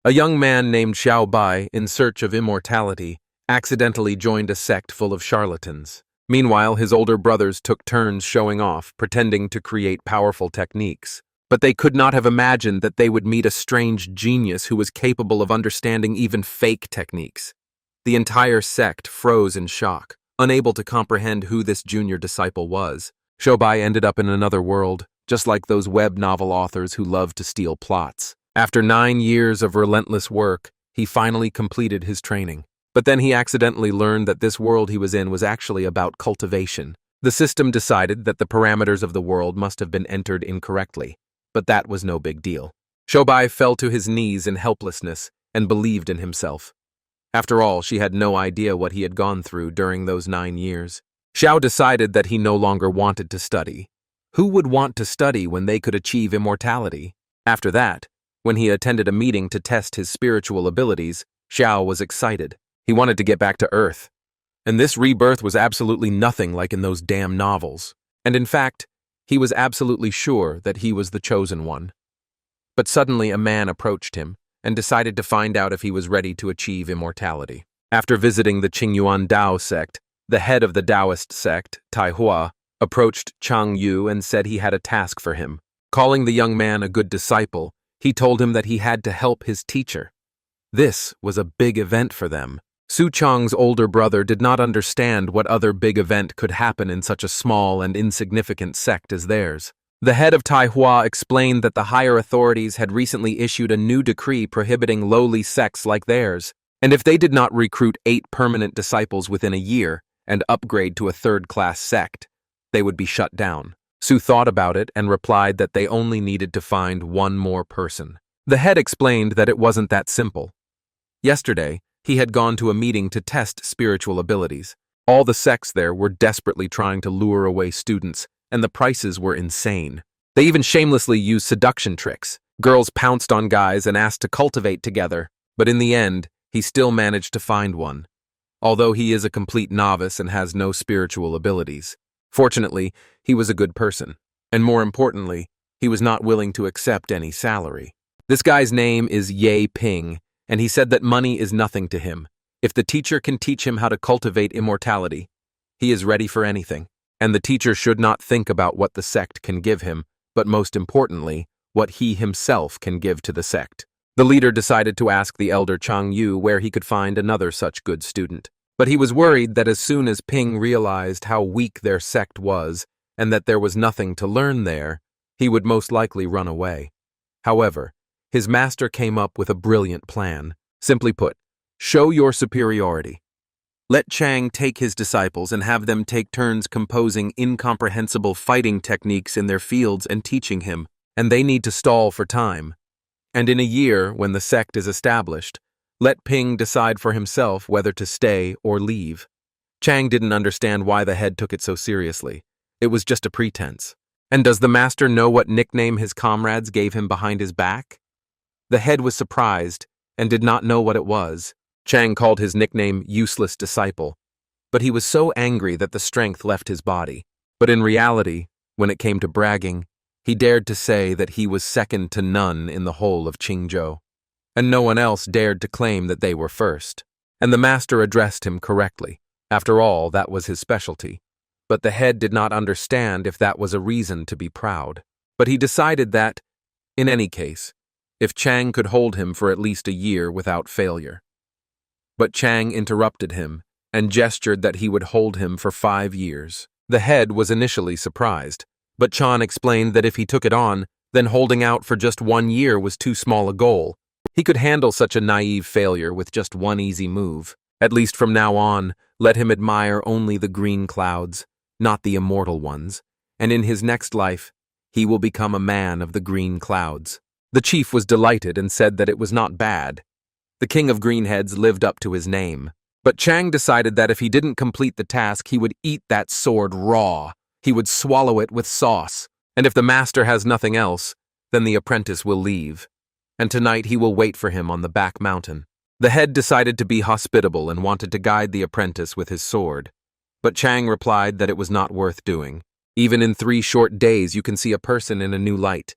A young man named Xiao Bai, in search of immortality, accidentally joined a sect full of charlatans. Meanwhile, his older brothers took turns showing off, pretending to create powerful techniques. But they could not have imagined that they would meet a strange genius who was capable of understanding even fake techniques. The entire sect froze in shock, unable to comprehend who this junior disciple was. Shobai ended up in another world, just like those web novel authors who love to steal plots. After 9 years of relentless work, he finally completed his training. But then he accidentally learned that this world he was in was actually about cultivation. The system decided that the parameters of the world must have been entered incorrectly, but that was no big deal. Shobai fell to his knees in helplessness and believed in himself. After all, she had no idea what he had gone through during those 9 years. Xiao decided that he no longer wanted to study. Who would want to study when they could achieve immortality? After that, when he attended a meeting to test his spiritual abilities, Xiao was excited. He wanted to get back to Earth. And this rebirth was absolutely nothing like in those damn novels. And in fact, he was absolutely sure that he was the chosen one. But suddenly a man approached him and decided to find out if he was ready to achieve immortality. After visiting the Qingyuan Dao sect, the head of the Taoist sect, Taihua, approached Chang Yu and said he had a task for him. Calling the young man a good disciple, he told him that he had to help his teacher. This was a big event for them. Su Chang's older brother did not understand what other big event could happen in such a small and insignificant sect as theirs. The head of Taihua explained that the higher authorities had recently issued a new decree prohibiting lowly sects like theirs, and if they did not recruit 8 permanent disciples within a year and upgrade to a third-class sect, they would be shut down. Su thought about it and replied that they only needed to find one more person. The head explained that it wasn't that simple. Yesterday, he had gone to a meeting to test spiritual abilities. All the sects there were desperately trying to lure away students, and the prices were insane. They even shamelessly used seduction tricks. Girls pounced on guys and asked to cultivate together, but in the end, he still managed to find one. Although he is a complete novice and has no spiritual abilities. Fortunately, he was a good person, and more importantly, he was not willing to accept any salary. This guy's name is Ye Ping, and he said that money is nothing to him. If the teacher can teach him how to cultivate immortality, he is ready for anything. And the teacher should not think about what the sect can give him, but most importantly, what he himself can give to the sect. The leader decided to ask the elder Chang Yu where he could find another such good student. But he was worried that as soon as Ping realized how weak their sect was and that there was nothing to learn there, he would most likely run away. However, his master came up with a brilliant plan. Simply put, show your superiority. Let Chang take his disciples and have them take turns composing incomprehensible fighting techniques in their fields and teaching him, and they need to stall for time. And in a year, when the sect is established, let Ping decide for himself whether to stay or leave. Chang didn't understand why the head took it so seriously. It was just a pretense. And does the master know what nickname his comrades gave him behind his back? The head was surprised and did not know what it was. Chang called his nickname Useless Disciple, but he was so angry that the strength left his body. But in reality, when it came to bragging, he dared to say that he was second to none in the whole of Qingzhou, and no one else dared to claim that they were first. And the master addressed him correctly. After all, that was his specialty. But the head did not understand if that was a reason to be proud. But he decided that, in any case, if Chang could hold him for at least a year without failure. But Chang interrupted him and gestured that he would hold him for 5 years. The head was initially surprised, but Chan explained that if he took it on, then holding out for just 1 year was too small a goal. He could handle such a naive failure with just one easy move. At least from now on, let him admire only the green clouds, not the immortal ones, and in his next life, he will become a man of the green clouds. The chief was delighted and said that it was not bad. The king of greenheads lived up to his name. But Chang decided that if he didn't complete the task, he would eat that sword raw. He would swallow it with sauce. And if the master has nothing else, then the apprentice will leave. And tonight he will wait for him on the back mountain. The head decided to be hospitable and wanted to guide the apprentice with his sword. But Chang replied that it was not worth doing. Even in 3 short days you can see a person in a new light.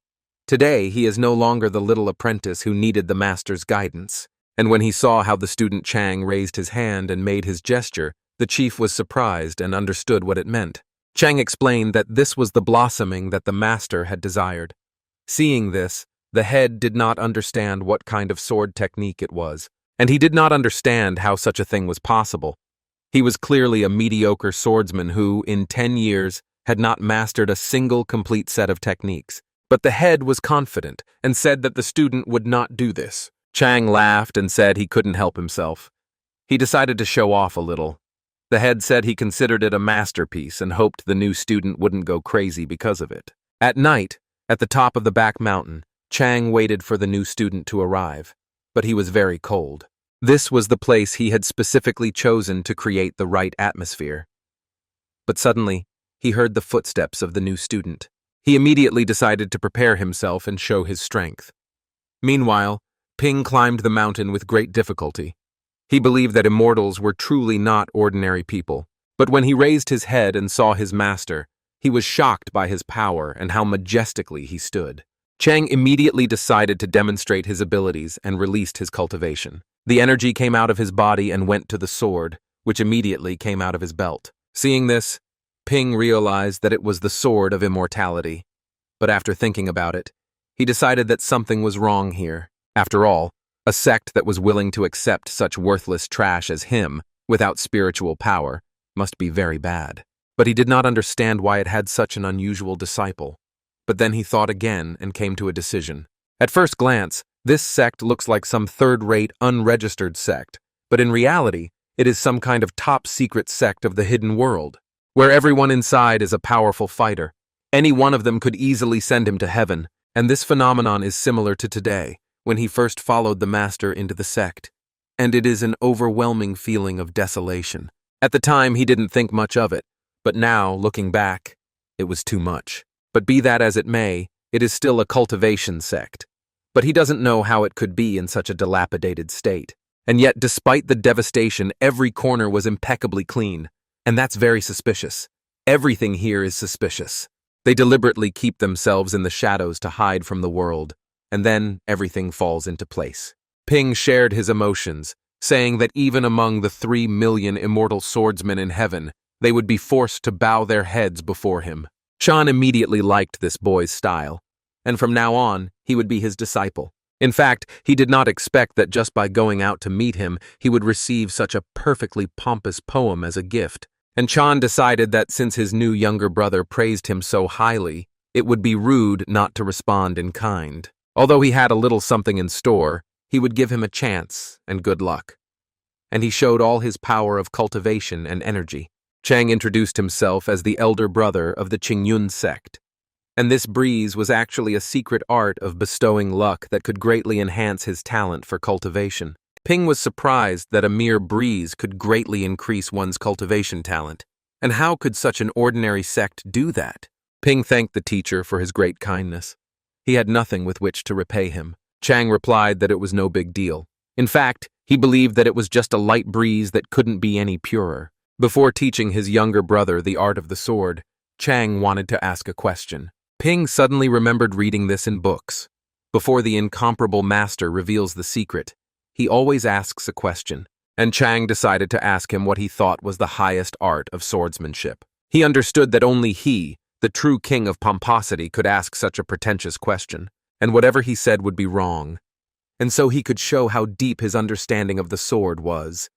Today, he is no longer the little apprentice who needed the master's guidance. And when he saw how the student Chang raised his hand and made his gesture, the chief was surprised and understood what it meant. Chang explained that this was the blossoming that the master had desired. Seeing this, the head did not understand what kind of sword technique it was, and he did not understand how such a thing was possible. He was clearly a mediocre swordsman who, in 10 years, had not mastered a single complete set of techniques. But the head was confident and said that the student would not do this. Chang laughed and said he couldn't help himself. He decided to show off a little. The head said he considered it a masterpiece and hoped the new student wouldn't go crazy because of it. At night, at the top of the back mountain, Chang waited for the new student to arrive, but he was very cold. This was the place he had specifically chosen to create the right atmosphere. But suddenly, he heard the footsteps of the new student. He immediately decided to prepare himself and show his strength. Meanwhile, Ping climbed the mountain with great difficulty. He believed that immortals were truly not ordinary people, but when he raised his head and saw his master, he was shocked by his power and how majestically he stood. Chang immediately decided to demonstrate his abilities and released his cultivation. The energy came out of his body and went to the sword, which immediately came out of his belt. Seeing this, Ping realized that it was the sword of immortality. But after thinking about it, he decided that something was wrong here. After all, a sect that was willing to accept such worthless trash as him, without spiritual power, must be very bad. But he did not understand why it had such an unusual disciple. But then he thought again and came to a decision. At first glance, this sect looks like some third-rate, unregistered sect, but in reality, it is some kind of top-secret sect of the hidden world, where everyone inside is a powerful fighter. Any one of them could easily send him to heaven, and this phenomenon is similar to today, when he first followed the master into the sect. And it is an overwhelming feeling of desolation. At the time, he didn't think much of it, but now, looking back, it was too much. But be that as it may, it is still a cultivation sect. But he doesn't know how it could be in such a dilapidated state. And yet, despite the devastation, every corner was impeccably clean. And that's very suspicious. Everything here is suspicious. They deliberately keep themselves in the shadows to hide from the world, and then everything falls into place. Ping shared his emotions, saying that even among the 3 million immortal swordsmen in heaven, they would be forced to bow their heads before him. Chan immediately liked this boy's style, and from now on, he would be his disciple. In fact, he did not expect that just by going out to meet him, he would receive such a perfectly pompous poem as a gift. And Chan decided that since his new younger brother praised him so highly, it would be rude not to respond in kind. Although he had a little something in store, he would give him a chance and good luck. And he showed all his power of cultivation and energy. Chang introduced himself as the elder brother of the Qingyun sect. And this breeze was actually a secret art of bestowing luck that could greatly enhance his talent for cultivation. Ping was surprised that a mere breeze could greatly increase one's cultivation talent. And how could such an ordinary sect do that? Ping thanked the teacher for his great kindness. He had nothing with which to repay him. Chang replied that it was no big deal. In fact, he believed that it was just a light breeze that couldn't be any purer. Before teaching his younger brother the art of the sword, Chang wanted to ask a question. Ping suddenly remembered reading this in books. Before the incomparable master reveals the secret, he always asks a question, and Chang decided to ask him what he thought was the highest art of swordsmanship. He understood that only he, the true king of pomposity, could ask such a pretentious question, and whatever he said would be wrong. And so he could show how deep his understanding of the sword was.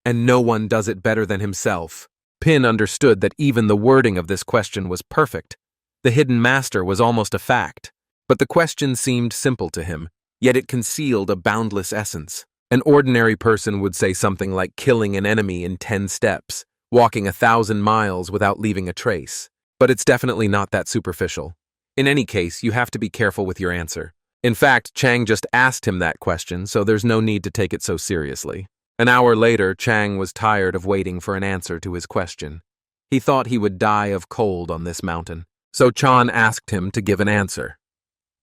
And no one does it better than himself. Pin understood that even the wording of this question was perfect. The hidden master was almost a fact, but the question seemed simple to him, yet it concealed a boundless essence. An ordinary person would say something like killing an enemy in 10 steps, walking 1,000 miles without leaving a trace. But it's definitely not that superficial. In any case, you have to be careful with your answer. In fact, Chang just asked him that question, so there's no need to take it so seriously. An hour later, Chang was tired of waiting for an answer to his question. He thought he would die of cold on this mountain, so Chan asked him to give an answer.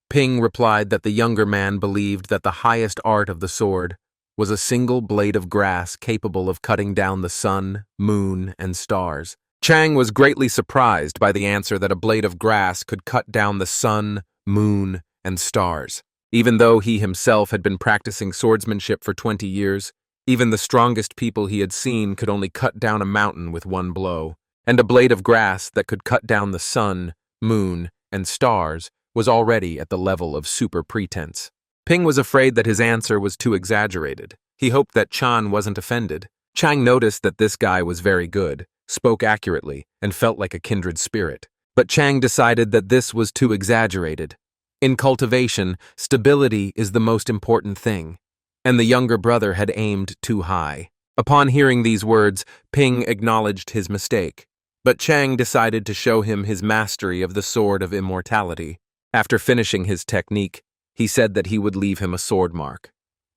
Ping replied that the younger man believed that the highest art of the sword was a single blade of grass capable of cutting down the sun, moon, and stars. Chang was greatly surprised by the answer that a blade of grass could cut down the sun, moon, and stars. Even though he himself had been practicing swordsmanship for 20 years, even the strongest people he had seen could only cut down a mountain with one blow, and a blade of grass that could cut down the sun, moon, and stars was already at the level of super pretense. Ping was afraid that his answer was too exaggerated. He hoped that Chan wasn't offended. Chang noticed that this guy was very good, spoke accurately, and felt like a kindred spirit. But Chang decided that this was too exaggerated. In cultivation, stability is the most important thing, and the younger brother had aimed too high. Upon hearing these words, Ping acknowledged his mistake, but Chang decided to show him his mastery of the Sword of Immortality. After finishing his technique, he said that he would leave him a sword mark.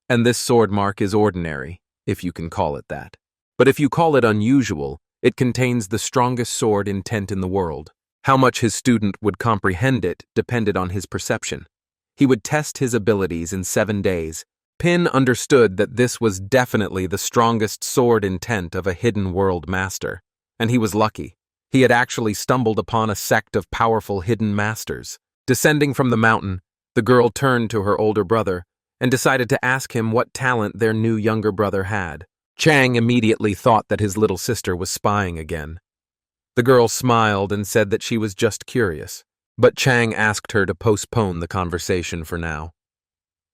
And this sword mark is ordinary, if you can call it that. But if you call it unusual, it contains the strongest sword intent in the world. How much his student would comprehend it depended on his perception. He would test his abilities in 7 days. Pin understood that this was definitely the strongest sword intent of a hidden world master, and he was lucky. He had actually stumbled upon a sect of powerful hidden masters. Descending from the mountain, the girl turned to her older brother and decided to ask him what talent their new younger brother had. Chang immediately thought that his little sister was spying again. The girl smiled and said that she was just curious, but Chang asked her to postpone the conversation for now.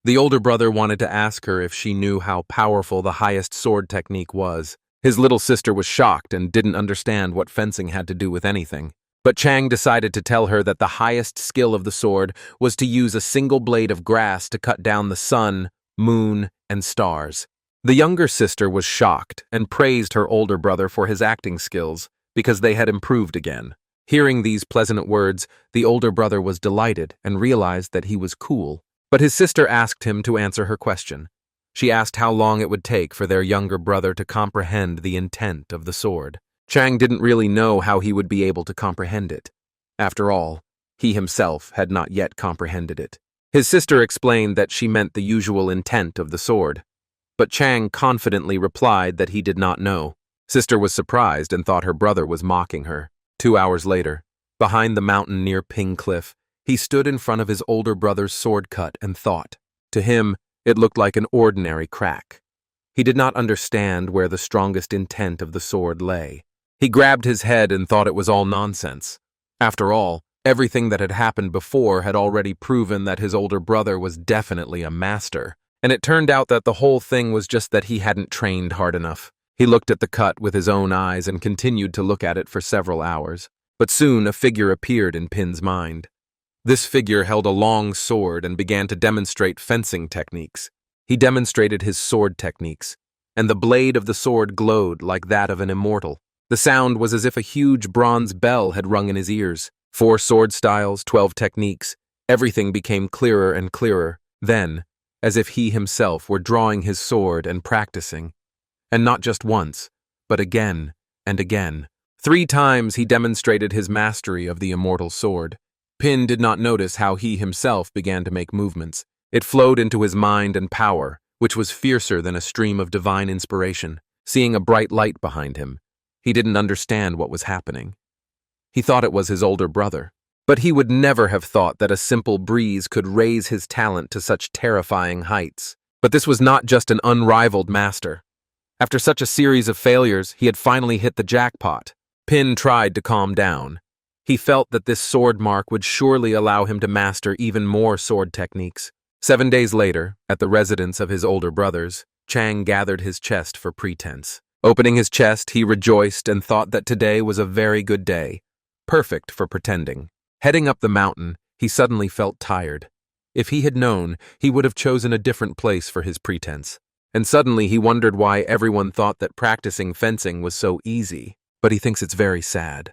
The older brother wanted to ask her if she knew how powerful the highest sword technique was. His little sister was shocked and didn't understand what fencing had to do with anything. But Chang decided to tell her that the highest skill of the sword was to use a single blade of grass to cut down the sun, moon, and stars. The younger sister was shocked and praised her older brother for his acting skills because they had improved again. Hearing these pleasant words, the older brother was delighted and realized that he was cool. But his sister asked him to answer her question. She asked how long it would take for their younger brother to comprehend the intent of the sword. Chang didn't really know how he would be able to comprehend it. After all, he himself had not yet comprehended it. His sister explained that she meant the usual intent of the sword, but Chang confidently replied that he did not know. Sister was surprised and thought her brother was mocking her. 2 hours later, behind the mountain near Ping Cliff, he stood in front of his older brother's sword cut and thought. To him, it looked like an ordinary crack. He did not understand where the strongest intent of the sword lay. He grabbed his head and thought it was all nonsense. After all, everything that had happened before had already proven that his older brother was definitely a master, and it turned out that the whole thing was just that he hadn't trained hard enough. He looked at the cut with his own eyes and continued to look at it for several hours, but soon a figure appeared in Pin's mind. This figure held a long sword and began to demonstrate fencing techniques. He demonstrated his sword techniques, and the blade of the sword glowed like that of an immortal. The sound was as if a huge bronze bell had rung in his ears. 4 sword styles, 12 techniques. Everything became clearer and clearer. Then, as if he himself were drawing his sword and practicing. And not just once, but again and again. 3 times he demonstrated his mastery of the immortal sword. Pin did not notice how he himself began to make movements. It flowed into his mind and power, which was fiercer than a stream of divine inspiration. Seeing a bright light behind him, he didn't understand what was happening. He thought it was his older brother, but he would never have thought that a simple breeze could raise his talent to such terrifying heights. But this was not just an unrivaled master. After such a series of failures, he had finally hit the jackpot. Pin tried to calm down. He felt that this sword mark would surely allow him to master even more sword techniques. 7 days later, at the residence of his older brothers, Chang gathered his chest for pretense. Opening his chest, he rejoiced and thought that today was a very good day, perfect for pretending. Heading up the mountain, he suddenly felt tired. If he had known, he would have chosen a different place for his pretense. And suddenly he wondered why everyone thought that practicing fencing was so easy, but he thinks it's very sad.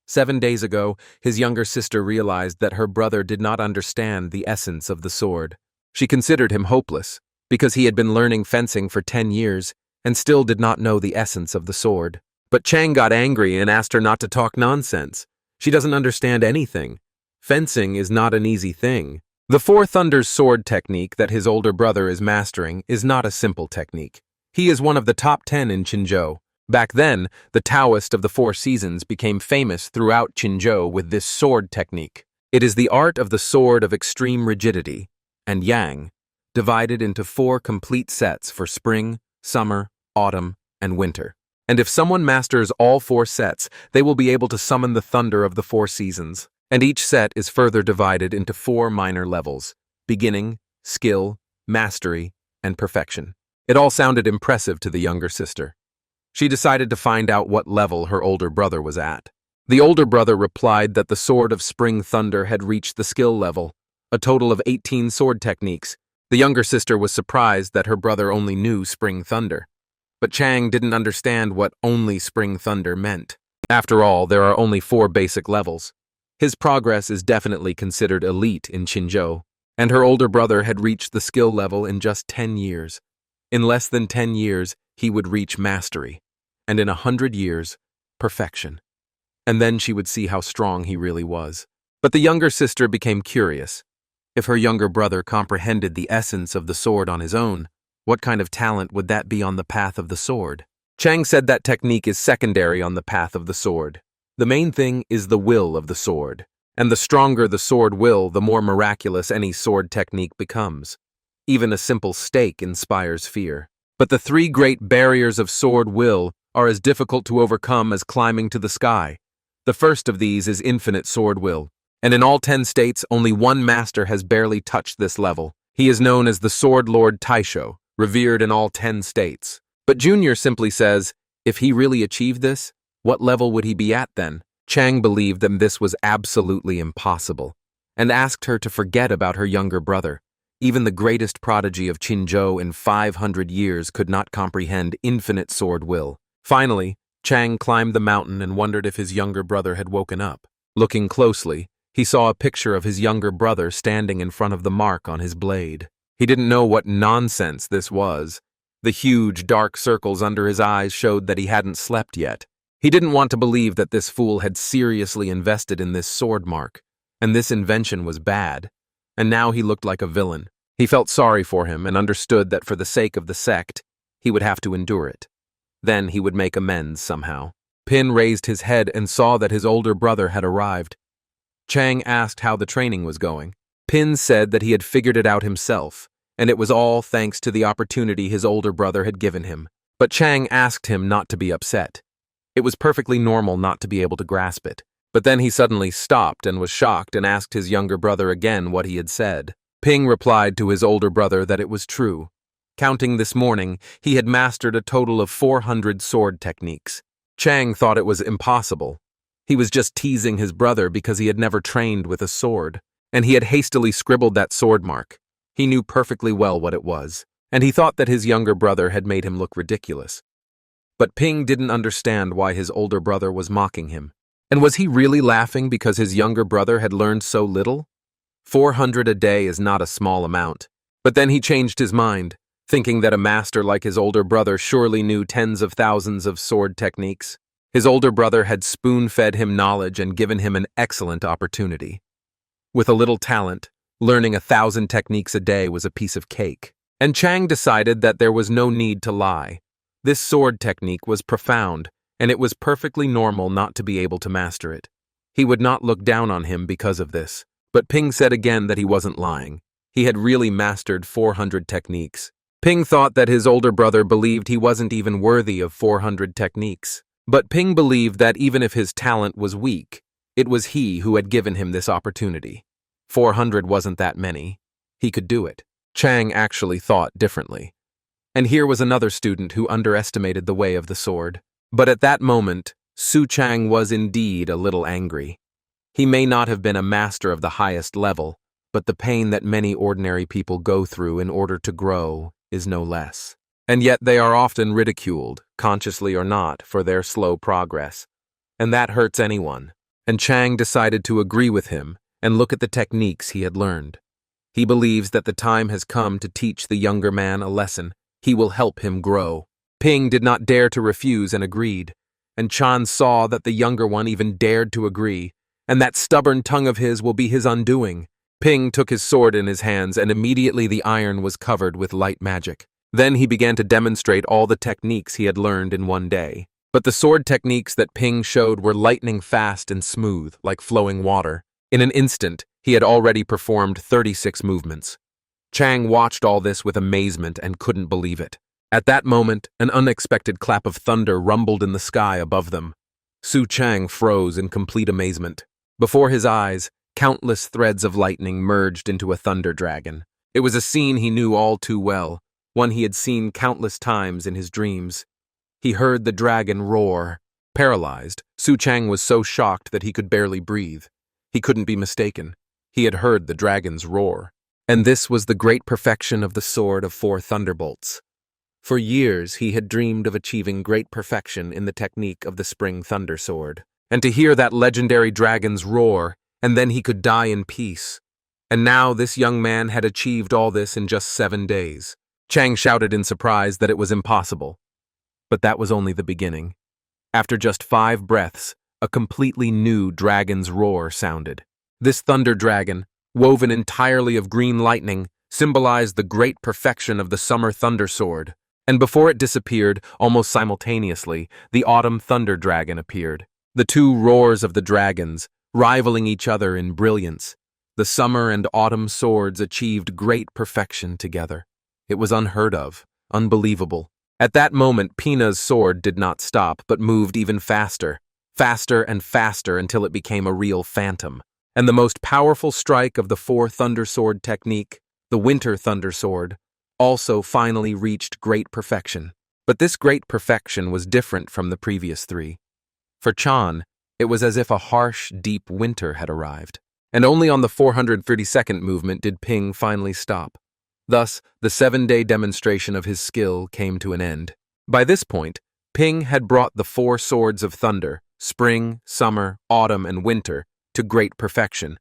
7 days ago, his younger sister realized that her brother did not understand the essence of the sword. She considered him hopeless, because he had been learning fencing for 10 years and still did not know the essence of the sword. But Chang got angry and asked her not to talk nonsense. She doesn't understand anything. Fencing is not an easy thing. The Four Thunders sword technique that his older brother is mastering is not a simple technique. He is one of the top 10 in Qinzhou. Back then, the Taoist of the Four Seasons became famous throughout Qinzhou with this sword technique. It is the art of the sword of extreme rigidity, and yang, divided into 4 complete sets for spring, summer, autumn, and winter. And if someone masters all 4 sets, they will be able to summon the thunder of the 4 seasons. And each set is further divided into 4 minor levels: beginning, skill, mastery, and perfection. It all sounded impressive to the younger sister. She decided to find out what level her older brother was at. The older brother replied that the Sword of Spring Thunder had reached the skill level, a total of 18 sword techniques. The younger sister was surprised that her brother only knew Spring Thunder. But Chang didn't understand what only Spring Thunder meant. After all, there are only 4 basic levels. His progress is definitely considered elite in Qinzhou, and her older brother had reached the skill level in just 10 years. In less than 10 years, he would reach mastery, and in 100 years, perfection. And then she would see how strong he really was. But the younger sister became curious. If her younger brother comprehended the essence of the sword on his own, what kind of talent would that be on the path of the sword? Chang said that technique is secondary on the path of the sword. The main thing is the will of the sword, and the stronger the sword will, the more miraculous any sword technique becomes. Even a simple stake inspires fear. But the 3 great barriers of sword will are as difficult to overcome as climbing to the sky. The first of these is infinite sword will, and in all 10 states, only one master has barely touched this level. He is known as the Sword Lord Taisho, revered in all 10 states. But Junior simply says, if he really achieved this, what level would he be at then? Chang believed that this was absolutely impossible, and asked her to forget about her younger brother. Even the greatest prodigy of Qinzhou in 500 years could not comprehend infinite sword will. Finally, Chang climbed the mountain and wondered if his younger brother had woken up. Looking closely, he saw a picture of his younger brother standing in front of the mark on his blade. He didn't know what nonsense this was. The huge, dark circles under his eyes showed that he hadn't slept yet. He didn't want to believe that this fool had seriously invested in this sword mark, and this invention was bad, and now he looked like a villain. He felt sorry for him and understood that for the sake of the sect, he would have to endure it. Then he would make amends somehow. Pin raised his head and saw that his older brother had arrived. Chang asked how the training was going. Pin said that he had figured it out himself, and it was all thanks to the opportunity his older brother had given him. But Chang asked him not to be upset. It was perfectly normal not to be able to grasp it. But then he suddenly stopped and was shocked and asked his younger brother again what he had said. Ping replied to his older brother that it was true. Counting this morning, he had mastered a total of 400 sword techniques. Chang thought it was impossible. He was just teasing his brother because he had never trained with a sword, and he had hastily scribbled that sword mark. He knew perfectly well what it was, and he thought that his younger brother had made him look ridiculous. But Ping didn't understand why his older brother was mocking him. And was he really laughing because his younger brother had learned so little? 400 a day is not a small amount. But then he changed his mind, thinking that a master like his older brother surely knew tens of thousands of sword techniques. His older brother had spoon-fed him knowledge and given him an excellent opportunity. With a little talent, learning 1,000 techniques a day was a piece of cake. And Chang decided that there was no need to lie. This sword technique was profound, and it was perfectly normal not to be able to master it. He would not look down on him because of this. But Ping said again that he wasn't lying. He had really mastered 400 techniques. Ping thought that his older brother believed he wasn't even worthy of 400 techniques. But Ping believed that even if his talent was weak, it was he who had given him this opportunity. 400 wasn't that many. He could do it. Chang actually thought differently. And here was another student who underestimated the way of the sword. But at that moment, Su Chang was indeed a little angry. He may not have been a master of the highest level, but the pain that many ordinary people go through in order to grow is no less. And yet they are often ridiculed, consciously or not, for their slow progress. And that hurts anyone. And Chang decided to agree with him and look at the techniques he had learned. He believes that the time has come to teach the younger man a lesson. He will help him grow. Ping did not dare to refuse and agreed. And Chan saw that the younger one even dared to agree, and that stubborn tongue of his will be his undoing. Ping took his sword in his hands, and immediately the iron was covered with light magic. Then he began to demonstrate all the techniques he had learned in one day. But the sword techniques that Ping showed were lightning fast and smooth, like flowing water. In an instant, he had already performed 36 movements. Chang watched all this with amazement and couldn't believe it. At that moment, an unexpected clap of thunder rumbled in the sky above them. Su Chang froze in complete amazement. Before his eyes, countless threads of lightning merged into a thunder dragon. It was a scene he knew all too well, one he had seen countless times in his dreams. He heard the dragon roar. Paralyzed, Su Chang was so shocked that he could barely breathe. He couldn't be mistaken. He had heard the dragon's roar. And this was the great perfection of the Sword of Four Thunderbolts. For years he had dreamed of achieving great perfection in the technique of the Spring Thunder Sword. And to hear that legendary dragon's roar, and then he could die in peace. And now this young man had achieved all this in just 7 days. Chang shouted in surprise that it was impossible. But that was only the beginning. After just 5 breaths, a completely new dragon's roar sounded. This thunder dragon, woven entirely of green lightning, symbolized the great perfection of the Summer Thunder Sword. And before it disappeared, almost simultaneously, the Autumn Thunder Dragon appeared. The two roars of the dragons, rivaling each other in brilliance. The summer and autumn swords achieved great perfection together. It was unheard of, unbelievable. At that moment, Pina's sword did not stop, but moved even faster, faster and faster until it became a real phantom. And the most powerful strike of the Four Thunder Sword technique, the Winter Thunder Sword, also finally reached great perfection. But this great perfection was different from the previous 3. For Chan, it was as if a harsh, deep winter had arrived. And only on the 432nd movement did Ping finally stop. Thus, the 7-day demonstration of his skill came to an end. By this point, Ping had brought the 4 swords of thunder, spring, summer, autumn, and winter, to great perfection.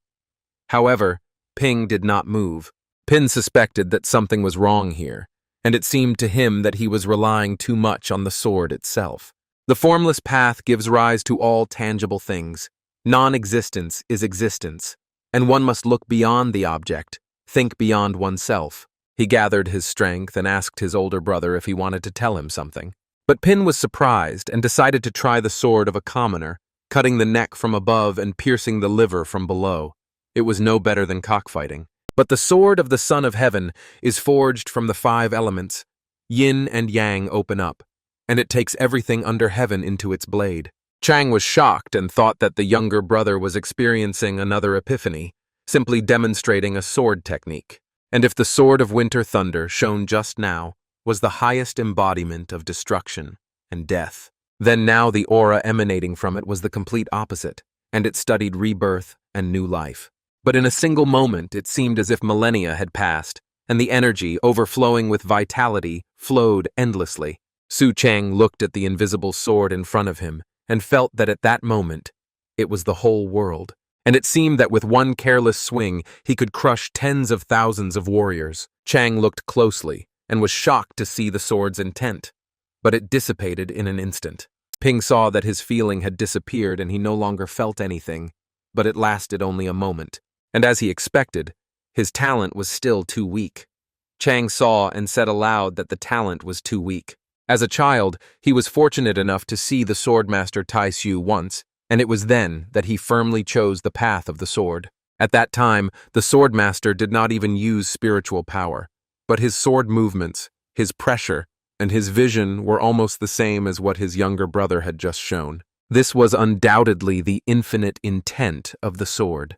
However, Ping did not move. Pin suspected that something was wrong here, and it seemed to him that he was relying too much on the sword itself. The formless path gives rise to all tangible things. Non-existence is existence, and one must look beyond the object, think beyond oneself. He gathered his strength and asked his older brother if he wanted to tell him something. But Pin was surprised and decided to try the sword of a commoner, cutting the neck from above and piercing the liver from below. It was no better than cockfighting. But the sword of the Son of Heaven is forged from the 5 elements. Yin and Yang open up, and it takes everything under heaven into its blade. Chang was shocked and thought that the younger brother was experiencing another epiphany, simply demonstrating a sword technique. And if the Sword of Winter Thunder, shown just now, was the highest embodiment of destruction and death, then now the aura emanating from it was the complete opposite, and it studied rebirth and new life. But in a single moment, it seemed as if millennia had passed, and the energy, overflowing with vitality, flowed endlessly. Su Chang looked at the invisible sword in front of him, and felt that at that moment, it was the whole world. And it seemed that with one careless swing, he could crush tens of thousands of warriors. Chang looked closely, and was shocked to see the sword's intent. But it dissipated in an instant. Ping saw that his feeling had disappeared and he no longer felt anything, but it lasted only a moment. And as he expected, his talent was still too weak. Chang saw and said aloud that the talent was too weak. As a child, he was fortunate enough to see the swordmaster Tai Xiu once, and it was then that he firmly chose the path of the sword. At that time, the swordmaster did not even use spiritual power, but his sword movements, his pressure, and his vision were almost the same as what his younger brother had just shown. This was undoubtedly the infinite intent of the sword.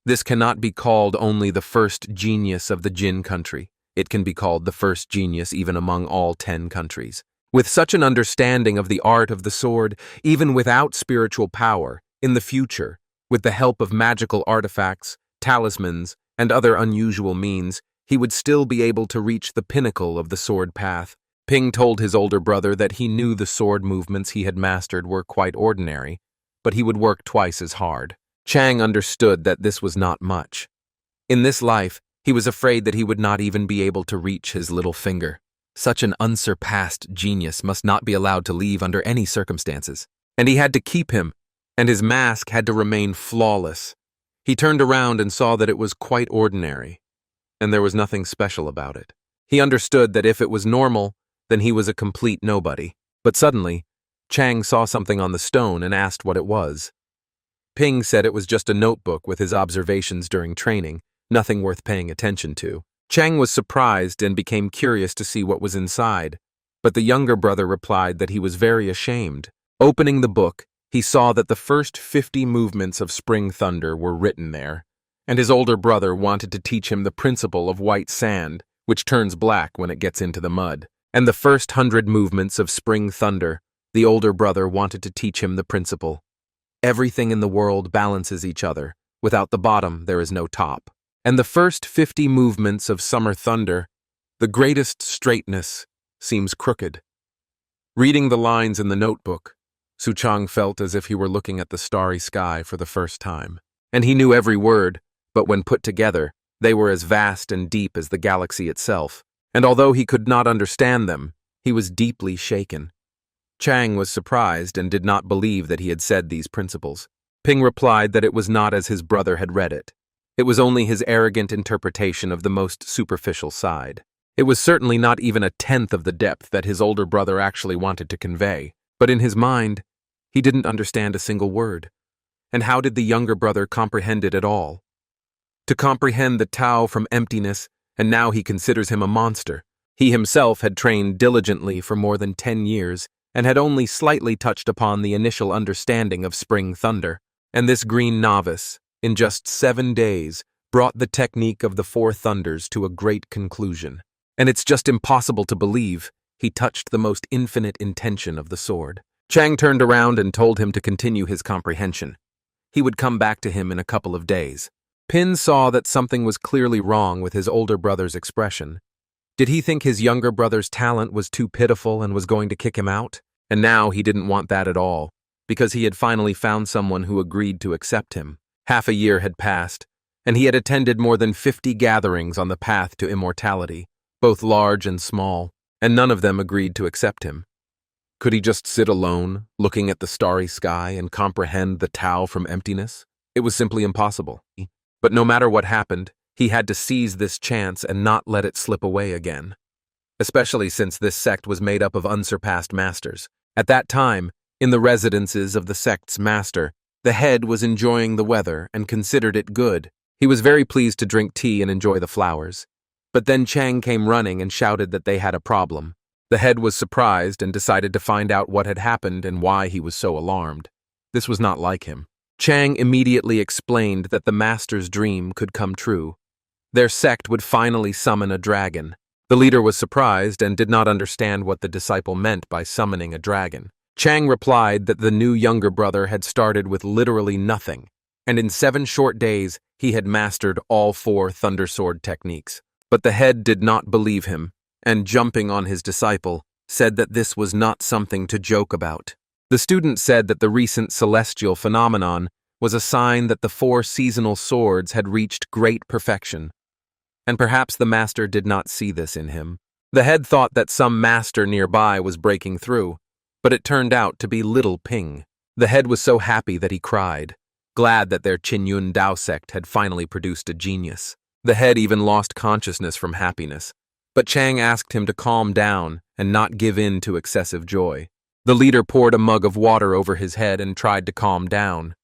This cannot be called only the first genius of the Jin country. It can be called the first genius even among all 10 countries. With such an understanding of the art of the sword, even without spiritual power, in the future, with the help of magical artifacts, talismans, and other unusual means, he would still be able to reach the pinnacle of the sword path. Ping told his older brother that he knew the sword movements he had mastered were quite ordinary, but he would work twice as hard. Chang understood that this was not much. In this life, he was afraid that he would not even be able to reach his little finger. Such an unsurpassed genius must not be allowed to leave under any circumstances. And he had to keep him, and his mask had to remain flawless. He turned around and saw that it was quite ordinary, and there was nothing special about it. He understood that if it was normal, then he was a complete nobody. But suddenly, Chang saw something on the stone and asked what it was. Ping said it was just a notebook with his observations during training, nothing worth paying attention to. Chang was surprised and became curious to see what was inside, but the younger brother replied that he was very ashamed. Opening the book, he saw that the first 50 movements of spring thunder were written there, and his older brother wanted to teach him the principle of white sand, which turns black when it gets into the mud. And the first 100 movements of spring thunder, the older brother wanted to teach him the principle. Everything in the world balances each other. Without the bottom, there is no top. And the first 50 movements of summer thunder, the greatest straightness seems crooked. Reading the lines in the notebook, Suchang felt as if he were looking at the starry sky for the first time. And he knew every word, but when put together, they were as vast and deep as the galaxy itself. And although he could not understand them, he was deeply shaken. Chang was surprised and did not believe that he had said these principles. Ping replied that it was not as his brother had read it. It was only his arrogant interpretation of the most superficial side. It was certainly not even a tenth of the depth that his older brother actually wanted to convey, but in his mind, he didn't understand a single word. And how did the younger brother comprehend it at all? To comprehend the Tao from emptiness, and now he considers him a monster. He himself had trained diligently for more than 10 years, and had only slightly touched upon the initial understanding of spring thunder. And this green novice, in just 7 days, brought the technique of the 4 thunders to a great conclusion. And it's just impossible to believe he touched the most infinite intention of the sword. Chang turned around and told him to continue his comprehension. He would come back to him in a couple of days. Pin saw that something was clearly wrong with his older brother's expression. Did he think his younger brother's talent was too pitiful and was going to kick him out? And now he didn't want that at all, because he had finally found someone who agreed to accept him. Half a year had passed, and he had attended more than 50 gatherings on the path to immortality, both large and small, and none of them agreed to accept him. Could he just sit alone, looking at the starry sky, and comprehend the Tao from emptiness? It was simply impossible. But no matter what happened, he had to seize this chance and not let it slip away again. Especially since this sect was made up of unsurpassed masters. At that time, in the residences of the sect's master, the head was enjoying the weather and considered it good. He was very pleased to drink tea and enjoy the flowers. But then Chang came running and shouted that they had a problem. The head was surprised and decided to find out what had happened and why he was so alarmed. This was not like him. Chang immediately explained that the master's dream could come true. Their sect would finally summon a dragon. The leader was surprised and did not understand what the disciple meant by summoning a dragon. Chang replied that the new younger brother had started with literally nothing, and in 7 short days he had mastered all 4 thunder sword techniques. But the head did not believe him, and jumping on his disciple, said that this was not something to joke about. The student said that the recent celestial phenomenon was a sign that the 4 seasonal swords had reached great perfection. And perhaps the master did not see this in him. The head thought that some master nearby was breaking through, but it turned out to be little Ping. The head was so happy that he cried, glad that their Qinyun Dao sect had finally produced a genius. The head even lost consciousness from happiness, but Chang asked him to calm down and not give in to excessive joy. The leader poured a mug of water over his head and tried to calm down.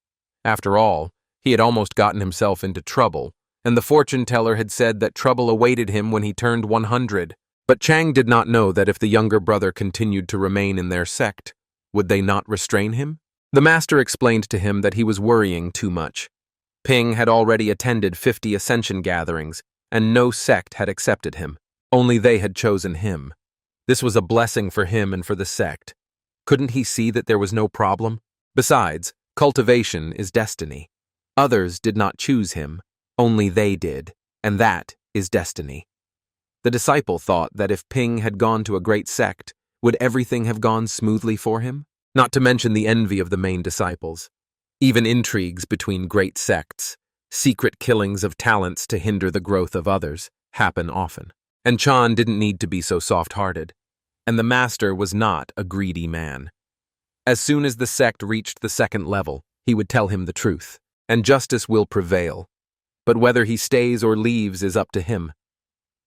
After all, he had almost gotten himself into trouble, and the fortune teller had said that trouble awaited him when he turned 100. But Chang did not know that if the younger brother continued to remain in their sect, would they not restrain him? The master explained to him that he was worrying too much. Ping had already attended 50 ascension gatherings, and no sect had accepted him. Only they had chosen him. This was a blessing for him and for the sect. Couldn't he see that there was no problem? Besides, cultivation is destiny. Others did not choose him, only they did, and that is destiny. The disciple thought that if Ping had gone to a great sect, would everything have gone smoothly for him? Not to mention the envy of the main disciples. Even intrigues between great sects, secret killings of talents to hinder the growth of others, happen often. And Chan didn't need to be so soft-hearted. And the master was not a greedy man. As soon as the sect reached the 2nd level, he would tell him the truth, and justice will prevail. But whether he stays or leaves is up to him.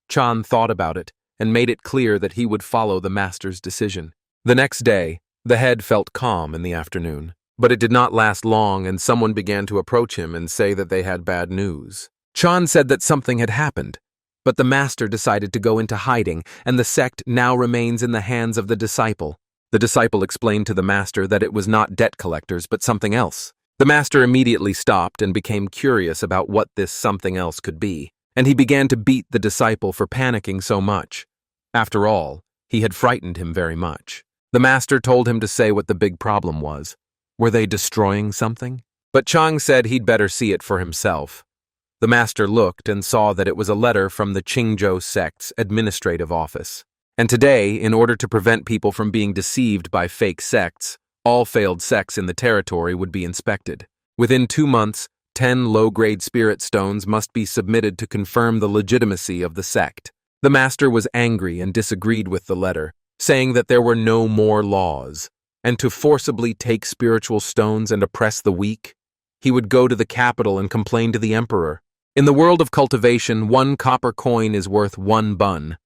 Chan thought about it and made it clear that he would follow the master's decision. The next day, the head felt calm in the afternoon, But it did not last long, and someone began to approach him and say that they had bad news. Chan said that something had happened, but the master decided to go into hiding, and the sect now remains in the hands of the disciple. The disciple explained to the master that it was not debt collectors, but something else. The master immediately stopped and became curious about what this something else could be, and he began to beat the disciple for panicking so much. After all, he had frightened him very much. The master told him to say what the big problem was. Were they destroying something? But Chang said he'd better see it for himself. The master looked and saw that it was a letter from the Qingzhou sect's administrative office. And today, in order to prevent people from being deceived by fake sects, all failed sects in the territory would be inspected. Within 2 months, 10 low-grade spirit stones must be submitted to confirm the legitimacy of the sect. The master was angry and disagreed with the letter, saying that there were no more laws, and to forcibly take spiritual stones and oppress the weak. He would go to the capital and complain to the emperor. In the world of cultivation, 1 copper coin is worth 1 bun.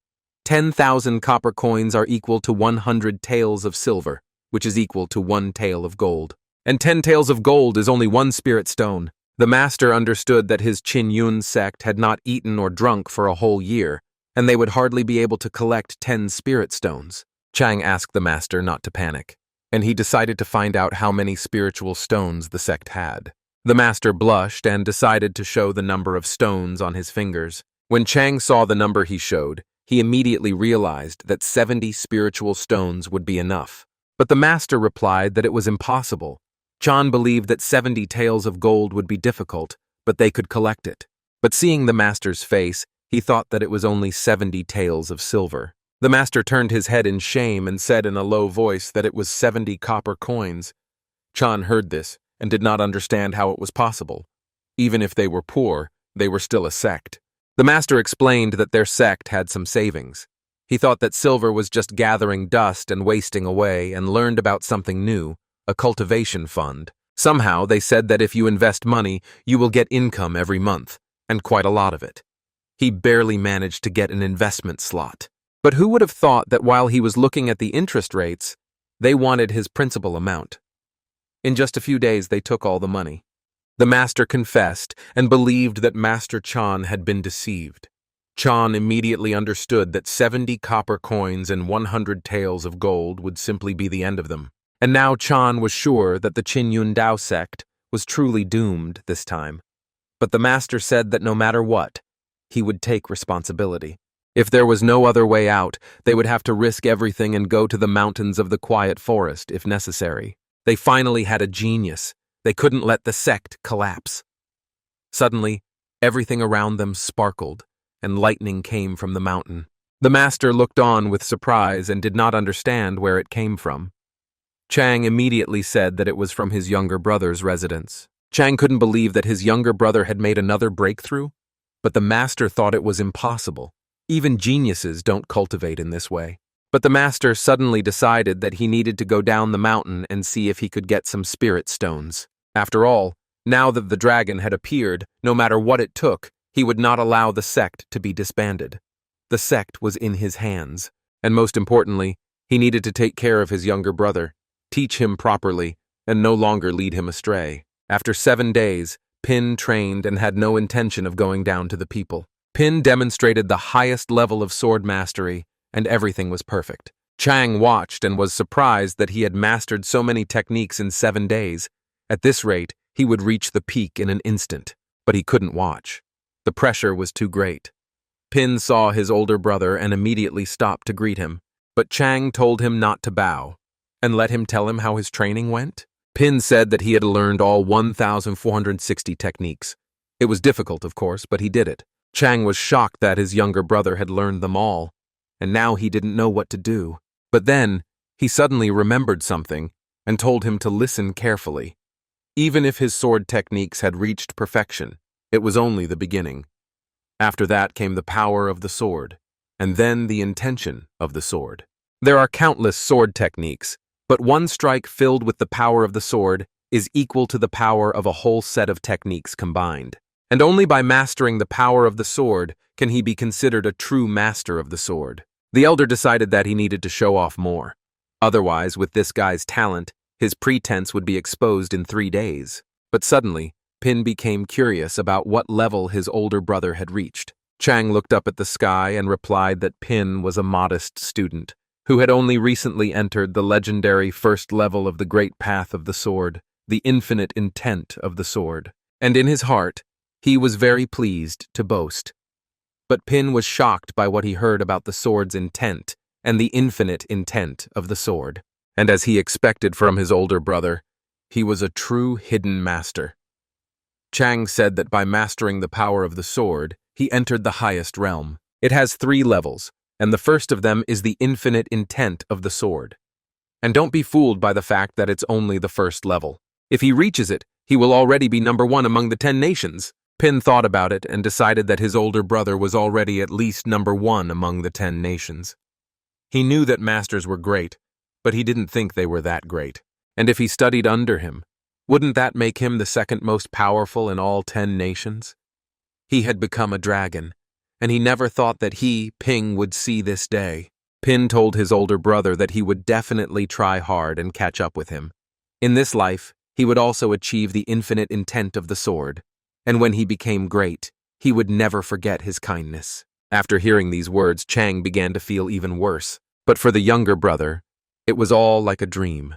10,000 copper coins are equal to 100 taels of silver, which is equal to 1 tael of gold. And 10 taels of gold is only 1 spirit stone. The master understood that his Qin Yun sect had not eaten or drunk for a whole year, and they would hardly be able to collect 10 spirit stones. Chang asked the master not to panic, and he decided to find out how many spiritual stones the sect had. The master blushed and decided to show the number of stones on his fingers. When Chang saw the number he showed, he immediately realized that 70 spiritual stones would be enough. But the master replied that it was impossible. Chan believed that 70 taels of gold would be difficult, but they could collect it. But seeing the master's face, he thought that it was only 70 taels of silver. The master turned his head in shame and said in a low voice that it was 70 copper coins. Chan heard this and did not understand how it was possible. Even if they were poor, they were still a sect. The master explained that their sect had some savings. He thought that silver was just gathering dust and wasting away, and learned about something new, a cultivation fund. Somehow they said that if you invest money, you will get income every month, and quite a lot of it. He barely managed to get an investment slot. But who would have thought that while he was looking at the interest rates, they wanted his principal amount? In just a few days, they took all the money. The master confessed and believed that Master Chan had been deceived. Chan immediately understood that 70 copper coins and 100 taels of gold would simply be the end of them. And now Chan was sure that the Qin Yun Dao sect was truly doomed this time. But the master said that no matter what, he would take responsibility. If there was no other way out, they would have to risk everything and go to the mountains of the quiet forest if necessary. They finally had a genius. They couldn't let the sect collapse. Suddenly, everything around them sparkled, and lightning came from the mountain. The master looked on with surprise and did not understand where it came from. Chang immediately said that it was from his younger brother's residence. Chang couldn't believe that his younger brother had made another breakthrough, but the master thought it was impossible. Even geniuses don't cultivate in this way. But the master suddenly decided that he needed to go down the mountain and see if he could get some spirit stones. After all, now that the dragon had appeared, no matter what it took, he would not allow the sect to be disbanded. The sect was in his hands, and most importantly, he needed to take care of his younger brother, teach him properly, and no longer lead him astray. After 7 days, Pin trained and had no intention of going down to the people. Pin demonstrated the highest level of sword mastery, and everything was perfect. Chang watched and was surprised that he had mastered so many techniques in 7 days. At this rate, he would reach the peak in an instant, but he couldn't watch. The pressure was too great. Pin saw his older brother and immediately stopped to greet him, but Chang told him not to bow, and let him tell him how his training went. Pin said that he had learned all 1,460 techniques. It was difficult, of course, but he did it. Chang was shocked that his younger brother had learned them all, and now he didn't know what to do. But then, he suddenly remembered something and told him to listen carefully. Even if his sword techniques had reached perfection, it was only the beginning. After that came the power of the sword, and then the intention of the sword. There are countless sword techniques, but one strike filled with the power of the sword is equal to the power of a whole set of techniques combined. And only by mastering the power of the sword can he be considered a true master of the sword. The elder decided that he needed to show off more. Otherwise, with this guy's talent, His pretense would be exposed in 3 days. But suddenly, Pin became curious about what level his older brother had reached. Chang looked up at the sky and replied that Pin was a modest student, who had only recently entered the legendary first level of the Great Path of the Sword, the infinite intent of the sword. And in his heart, he was very pleased to boast. But Pin was shocked by what he heard about the sword's intent and the infinite intent of the sword. And as he expected from his older brother, he was a true hidden master. Chang said that by mastering the power of the sword, he entered the highest realm. It has 3 levels, and the first of them is the infinite intent of the sword. And don't be fooled by the fact that it's only the first level. If he reaches it, he will already be number 1 among the 10 nations. Pin thought about it and decided that his older brother was already at least number 1 among the 10 nations. He knew that masters were great, but he didn't think they were that great. And if he studied under him, wouldn't that make him the second most powerful in all 10 nations? He had become a dragon, and he never thought that he, Ping, would see this day. Pin told his older brother that he would definitely try hard and catch up with him. In this life, he would also achieve the infinite intent of the sword, and when he became great, he would never forget his kindness. After hearing these words, Chang began to feel even worse. But for the younger brother, it was all like a dream.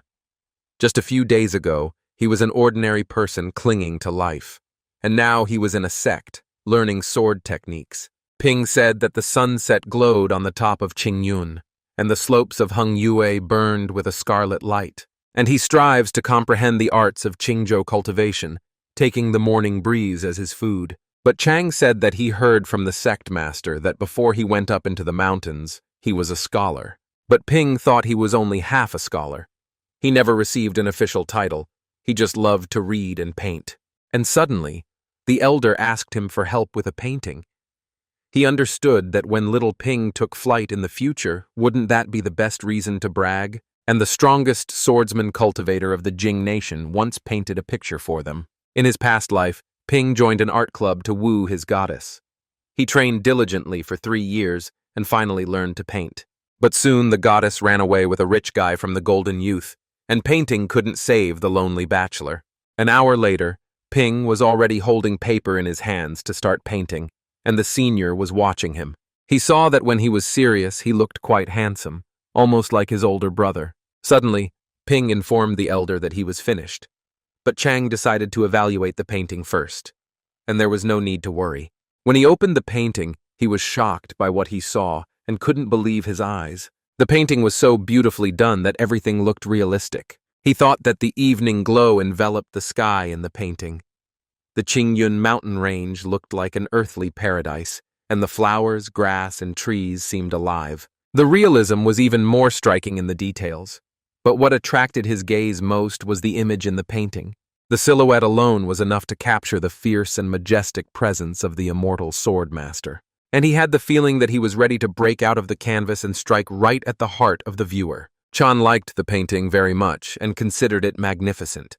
Just a few days ago, he was an ordinary person clinging to life, and now he was in a sect, learning sword techniques. Ping said that the sunset glowed on the top of Qingyun, and the slopes of Hengyue burned with a scarlet light, and he strives to comprehend the arts of Qingzhou cultivation, taking the morning breeze as his food. But Chang said that he heard from the sect master that before he went up into the mountains, he was a scholar. But Ping thought he was only half a scholar. He never received an official title. He just loved to read and paint. And suddenly, the elder asked him for help with a painting. He understood that when little Ping took flight in the future, wouldn't that be the best reason to brag? And the strongest swordsman cultivator of the Jing nation once painted a picture for them. In his past life, Ping joined an art club to woo his goddess. He trained diligently for 3 years and finally learned to paint. But soon the goddess ran away with a rich guy from the Golden Youth, and painting couldn't save the lonely bachelor. An hour later, Ping was already holding paper in his hands to start painting, and the senior was watching him. He saw that when he was serious, he looked quite handsome, almost like his older brother. Suddenly, Ping informed the elder that he was finished. But Chang decided to evaluate the painting first, and there was no need to worry. When he opened the painting, he was shocked by what he saw and couldn't believe his eyes. The painting was so beautifully done that everything looked realistic. He thought that the evening glow enveloped the sky in the painting. The Qingyun mountain range looked like an earthly paradise, and the flowers, grass, and trees seemed alive. The realism was even more striking in the details. But what attracted his gaze most was the image in the painting. The silhouette alone was enough to capture the fierce and majestic presence of the immortal sword master. And he had the feeling that he was ready to break out of the canvas and strike right at the heart of the viewer. Chan liked the painting very much and considered it magnificent.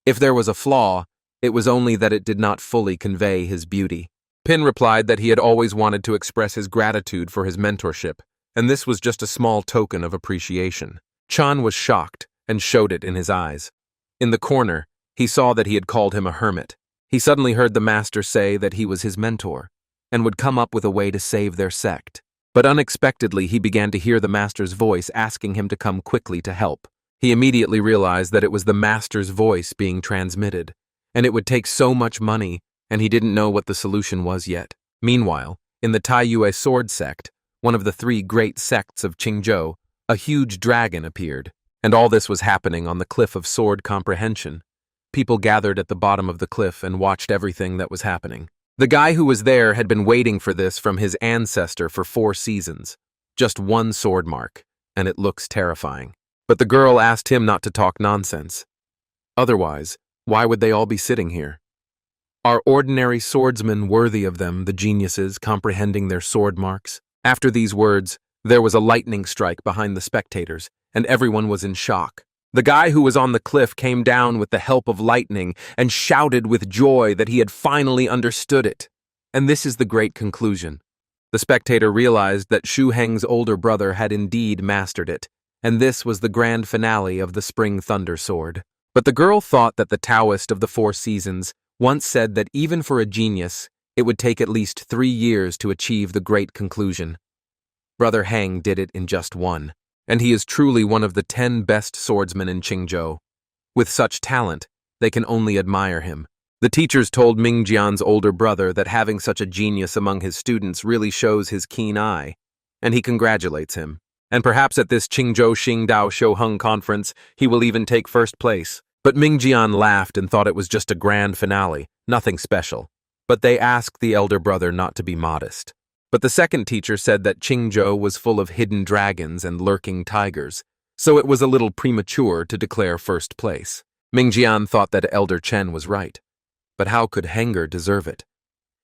If there was a flaw, it was only that it did not fully convey his beauty. Pin replied that he had always wanted to express his gratitude for his mentorship, and this was just a small token of appreciation. Chan was shocked and showed it in his eyes. In the corner, he saw that he had called him a hermit. He suddenly heard the master say that he was his mentor and would come up with a way to save their sect. But unexpectedly, he began to hear the master's voice asking him to come quickly to help. He immediately realized that it was the master's voice being transmitted, and it would take so much money, and he didn't know what the solution was yet. Meanwhile, in the Taiyue sword sect, one of the 3 great sects of Qingzhou, a huge dragon appeared, and all this was happening on the cliff of sword comprehension. People gathered at the bottom of the cliff and watched everything that was happening. The guy who was there had been waiting for this from his ancestor for 4 seasons. Just one sword mark, and it looks terrifying. But the girl asked him not to talk nonsense. Otherwise, why would they all be sitting here? Are ordinary swordsmen worthy of them, the geniuses comprehending their sword marks? After these words, there was a lightning strike behind the spectators, and everyone was in shock. The guy who was on the cliff came down with the help of lightning and shouted with joy that he had finally understood it. And this is the great conclusion. The spectator realized that Shu Heng's older brother had indeed mastered it, and this was the grand finale of the Spring Thunder Sword. But the girl thought that the Taoist of the Four Seasons once said that even for a genius, it would take at least 3 years to achieve the great conclusion. Brother Hang did it in just 1, and he is truly one of the 10 best swordsmen in Qingzhou. With such talent, they can only admire him. The teachers told Mingjian's older brother that having such a genius among his students really shows his keen eye, and he congratulates him. And perhaps at this Qingzhou Xingdao Shouheng conference, he will even take first place. But Mingjian laughed and thought it was just a grand finale, nothing special. But they asked the elder brother not to be modest. But the second teacher said that Qingzhou was full of hidden dragons and lurking tigers, so it was a little premature to declare first place. Mingjian thought that Elder Chen was right. But how could Henger deserve it?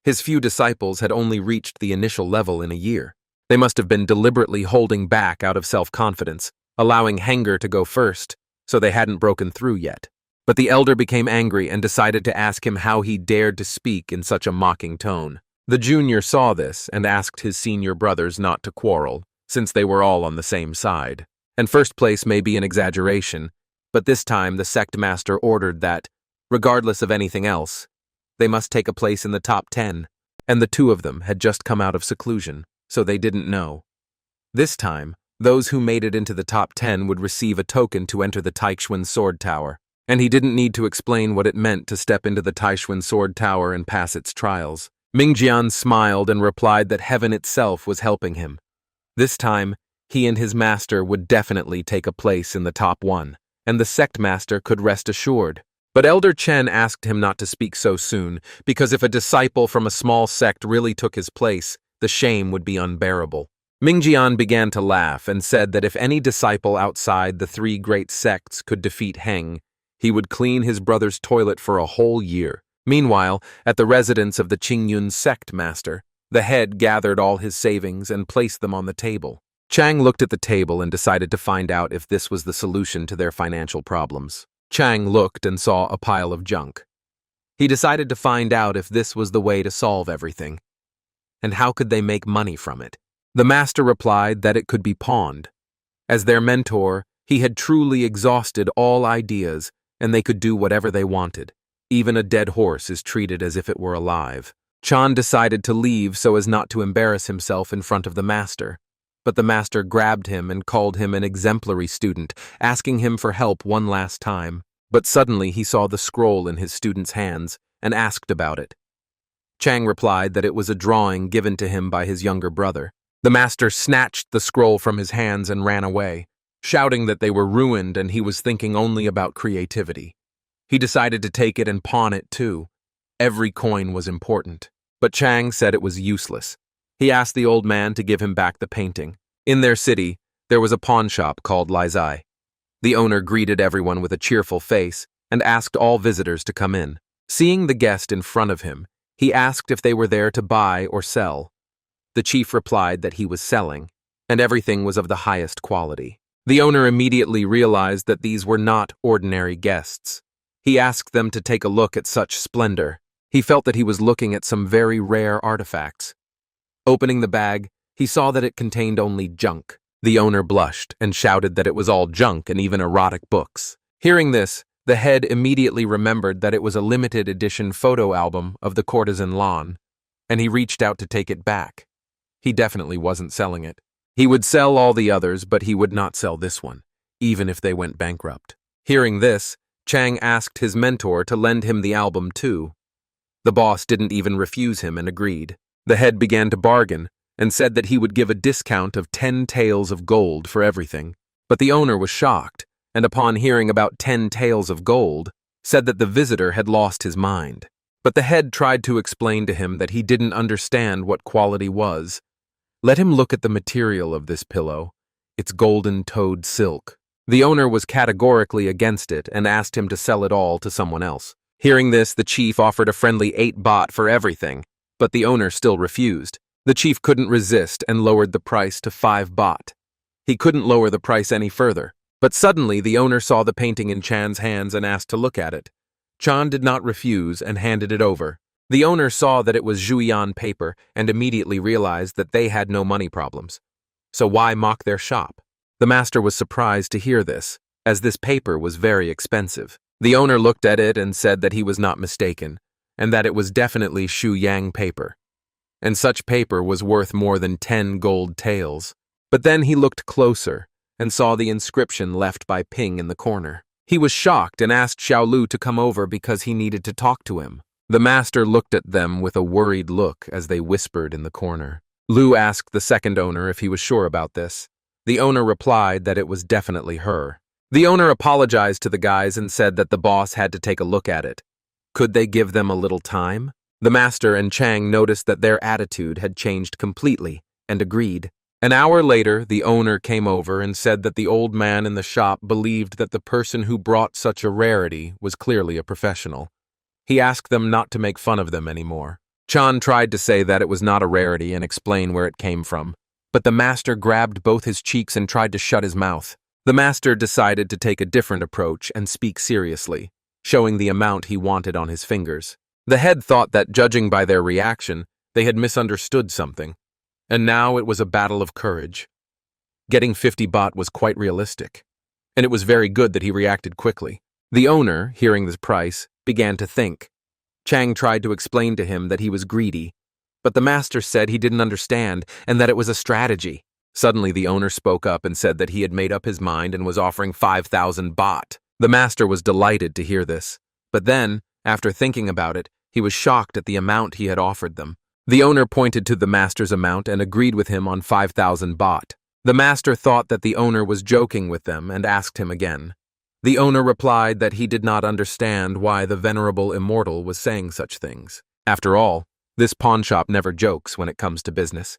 His few disciples had only reached the initial level in a year. They must have been deliberately holding back out of self-confidence, allowing Henger to go first, so they hadn't broken through yet. But the elder became angry and decided to ask him how he dared to speak in such a mocking tone. The junior saw this and asked his senior brothers not to quarrel, since they were all on the same side. And first place may be an exaggeration, but this time the sect master ordered that, regardless of anything else, they must take a place in the top 10, and the 2 of them had just come out of seclusion, so they didn't know. This time, those who made it into the top 10 would receive a token to enter the Taixuan Sword Tower, and he didn't need to explain what it meant to step into the Taixuan Sword Tower and pass its trials. Mingjian smiled and replied that heaven itself was helping him. This time, he and his master would definitely take a place in the top 1, and the sect master could rest assured. But Elder Chen asked him not to speak so soon, because if a disciple from a small sect really took his place, the shame would be unbearable. Mingjian began to laugh and said that if any disciple outside the 3 great sects could defeat Heng, he would clean his brother's toilet for a whole year. Meanwhile, at the residence of the Qingyun sect master, the head gathered all his savings and placed them on the table. Chang looked at the table and decided to find out if this was the solution to their financial problems. Chang looked and saw a pile of junk. He decided to find out if this was the way to solve everything. And how could they make money from it? The master replied that it could be pawned. As their mentor, he had truly exhausted all ideas, and they could do whatever they wanted. Even a dead horse is treated as if it were alive. Chan decided to leave so as not to embarrass himself in front of the master. But the master grabbed him and called him an exemplary student, asking him for help one last time. But suddenly he saw the scroll in his student's hands and asked about it. Chang replied that it was a drawing given to him by his younger brother. The master snatched the scroll from his hands and ran away, shouting that they were ruined and he was thinking only about creativity. He decided to take it and pawn it too. Every coin was important, but Chang said it was useless. He asked the old man to give him back the painting. In their city, there was a pawn shop called Lai Zai. The owner greeted everyone with a cheerful face and asked all visitors to come in. Seeing the guest in front of him, he asked if they were there to buy or sell. The chief replied that he was selling, and everything was of the highest quality. The owner immediately realized that these were not ordinary guests. He asked them to take a look at such splendor. He felt that he was looking at some very rare artifacts. Opening the bag, he saw that it contained only junk. The owner blushed and shouted that it was all junk and even erotic books. Hearing this, the head immediately remembered that it was a limited edition photo album of the courtesan Lan, and he reached out to take it back. He definitely wasn't selling it. He would sell all the others, but he would not sell this one, even if they went bankrupt. Hearing this, Chang asked his mentor to lend him the album too. The boss didn't even refuse him and agreed. The head began to bargain and said that he would give a discount of 10 taels of gold for everything. But the owner was shocked, and upon hearing about 10 taels of gold, said that the visitor had lost his mind. But the head tried to explain to him that he didn't understand what quality was. Let him look at the material of this pillow. It's golden-toed silk. The owner was categorically against it and asked him to sell it all to someone else. Hearing this, the chief offered a friendly 8 baht for everything, but the owner still refused. The chief couldn't resist and lowered the price to 5 baht. He couldn't lower the price any further, but suddenly the owner saw the painting in Chan's hands and asked to look at it. Chan did not refuse and handed it over. The owner saw that it was Zhuyan paper and immediately realized that they had no money problems. So why mock their shop? The master was surprised to hear this, as this paper was very expensive. The owner looked at it and said that he was not mistaken, and that it was definitely Shu Yang paper. And such paper was worth more than 10 gold taels. But then he looked closer and saw the inscription left by Ping in the corner. He was shocked and asked Xiaolu to come over because he needed to talk to him. The master looked at them with a worried look as they whispered in the corner. Lu asked the second owner if he was sure about this. The owner replied that it was definitely her. The owner apologized to the guys and said that the boss had to take a look at it. Could they give them a little time? The master and Chang noticed that their attitude had changed completely and agreed. An hour later, the owner came over and said that the old man in the shop believed that the person who brought such a rarity was clearly a professional. He asked them not to make fun of them anymore. Chan tried to say that it was not a rarity and explain where it came from, but the master grabbed both his cheeks and tried to shut his mouth. The master decided to take a different approach and speak seriously, showing the amount he wanted on his fingers. The head thought that, judging by their reaction, they had misunderstood something, and now it was a battle of courage. Getting 50 baht was quite realistic, and it was very good that he reacted quickly. The owner, hearing this price, began to think. Chang tried to explain to him that he was greedy, but the master said he didn't understand and that it was a strategy. Suddenly the owner spoke up and said that he had made up his mind and was offering 5,000 baht. The master was delighted to hear this, but then, after thinking about it, he was shocked at the amount he had offered them. The owner pointed to the master's amount and agreed with him on 5,000 baht. The master thought that the owner was joking with them and asked him again. The owner replied that he did not understand why the venerable immortal was saying such things. After all, this pawnshop never jokes when it comes to business.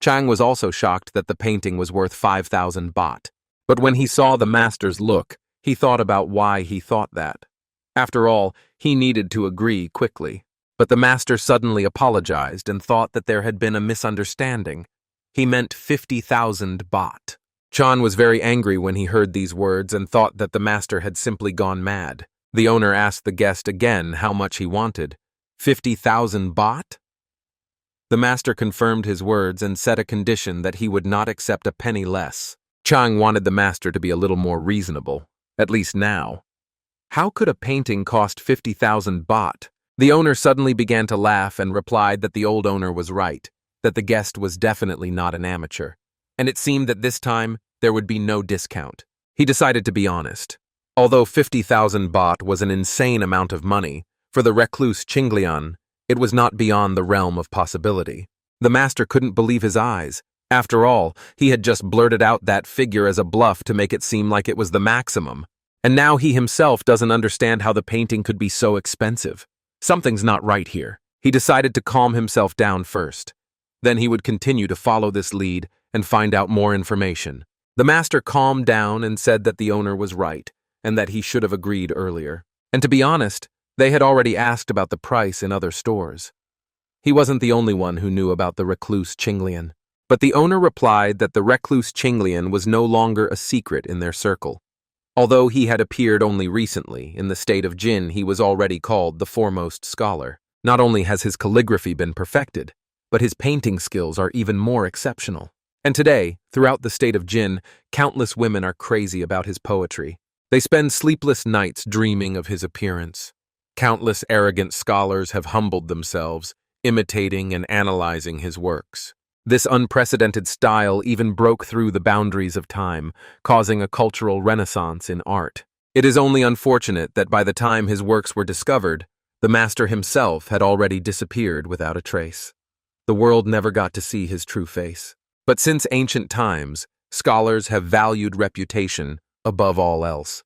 Chang was also shocked that the painting was worth 5,000 baht. But when he saw the master's look, he thought about why he thought that. After all, he needed to agree quickly. But the master suddenly apologized and thought that there had been a misunderstanding. He meant 50,000 baht. Chan was very angry when he heard these words and thought that the master had simply gone mad. The owner asked the guest again how much he wanted. 50,000 baht? The master confirmed his words and set a condition that he would not accept a penny less. Chang wanted the master to be a little more reasonable, at least now. How could a painting cost 50,000 baht? The owner suddenly began to laugh and replied that the old owner was right, that the guest was definitely not an amateur, and it seemed that this time there would be no discount. He decided to be honest. Although 50,000 baht was an insane amount of money, for the recluse Qinglian, it was not beyond the realm of possibility. The master couldn't believe his eyes. After all, he had just blurted out that figure as a bluff to make it seem like it was the maximum. And now he himself doesn't understand how the painting could be so expensive. Something's not right here. He decided to calm himself down first. Then he would continue to follow this lead and find out more information. The master calmed down and said that the owner was right, and that he should have agreed earlier. And to be honest, they had already asked about the price in other stores. He wasn't the only one who knew about the recluse Qinglian. But the owner replied that the recluse Qinglian was no longer a secret in their circle. Although he had appeared only recently, in the state of Jin he was already called the foremost scholar. Not only has his calligraphy been perfected, but his painting skills are even more exceptional. And today, throughout the state of Jin, countless women are crazy about his poetry. They spend sleepless nights dreaming of his appearance. Countless arrogant scholars have humbled themselves, imitating and analyzing his works. This unprecedented style even broke through the boundaries of time, causing a cultural renaissance in art. It is only unfortunate that by the time his works were discovered, the master himself had already disappeared without a trace. The world never got to see his true face. But since ancient times, scholars have valued reputation above all else.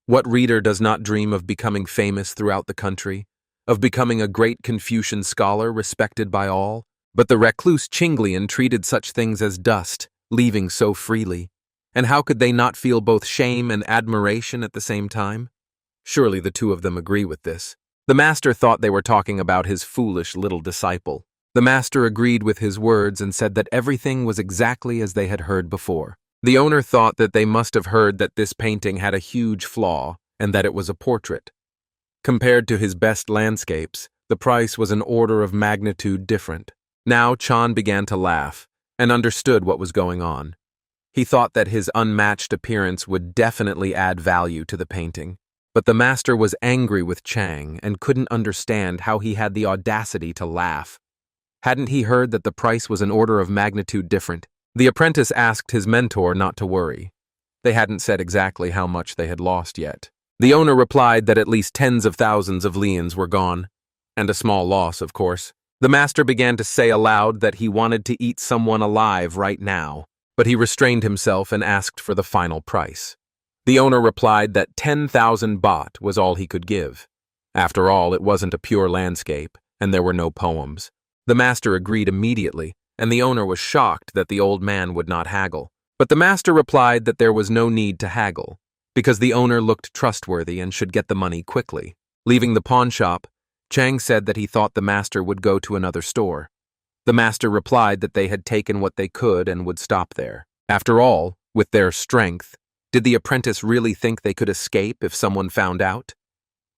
What reader does not dream of becoming famous throughout the country, of becoming a great Confucian scholar respected by all? But the recluse Qinglian treated such things as dust, leaving so freely. And how could they not feel both shame and admiration at the same time? Surely the two of them agree with this. The master thought they were talking about his foolish little disciple. The master agreed with his words and said that everything was exactly as they had heard before. The owner thought that they must have heard that this painting had a huge flaw and that it was a portrait. Compared to his best landscapes, the price was an order of magnitude different. Now Chan began to laugh and understood what was going on. He thought that his unmatched appearance would definitely add value to the painting. But the master was angry with Chang and couldn't understand how he had the audacity to laugh. Hadn't he heard that the price was an order of magnitude different? The apprentice asked his mentor not to worry. They hadn't said exactly how much they had lost yet. The owner replied that at least tens of thousands of lians were gone, and a small loss, of course. The master began to say aloud that he wanted to eat someone alive right now, but he restrained himself and asked for the final price. The owner replied that 10,000 baht was all he could give. After all, it wasn't a pure landscape, and there were no poems. The master agreed immediately, and the owner was shocked that the old man would not haggle. But the master replied that there was no need to haggle, because the owner looked trustworthy and should get the money quickly. Leaving the pawn shop, Chang said that he thought the master would go to another store. The master replied that they had taken what they could and would stop there. After all, with their strength, did the apprentice really think they could escape if someone found out?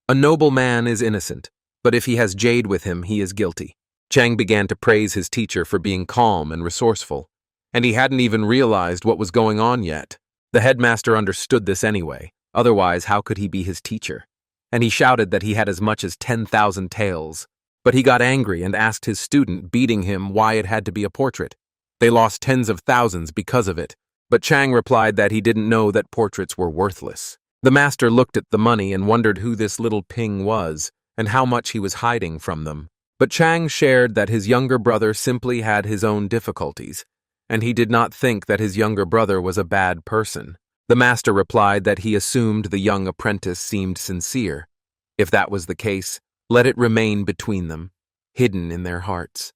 A noble man is innocent, but if he has jade with him, he is guilty. Chang began to praise his teacher for being calm and resourceful, and he hadn't even realized what was going on yet. The headmaster understood this anyway, otherwise how could he be his teacher? And he shouted that he had as much as 10,000 taels. But he got angry and asked his student, beating him, why it had to be a portrait. They lost tens of thousands because of it, but Chang replied that he didn't know that portraits were worthless. The master looked at the money and wondered who this little Ping was and how much he was hiding from them. But Chang shared that his younger brother simply had his own difficulties, and he did not think that his younger brother was a bad person. The master replied that he assumed the young apprentice seemed sincere. If that was the case, let it remain between them, hidden in their hearts.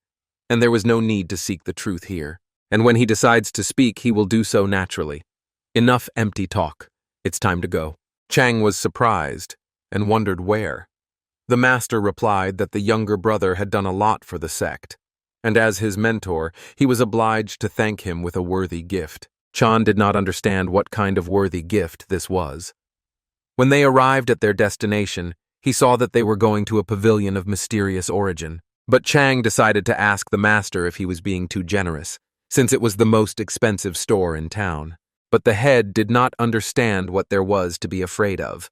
And there was no need to seek the truth here. And when he decides to speak, he will do so naturally. Enough empty talk. It's time to go. Chang was surprised and wondered where. The master replied that the younger brother had done a lot for the sect, and as his mentor, he was obliged to thank him with a worthy gift. Chan did not understand what kind of worthy gift this was. When they arrived at their destination, he saw that they were going to a pavilion of mysterious origin. But Chang decided to ask the master if he was being too generous, since it was the most expensive store in town. But the head did not understand what there was to be afraid of.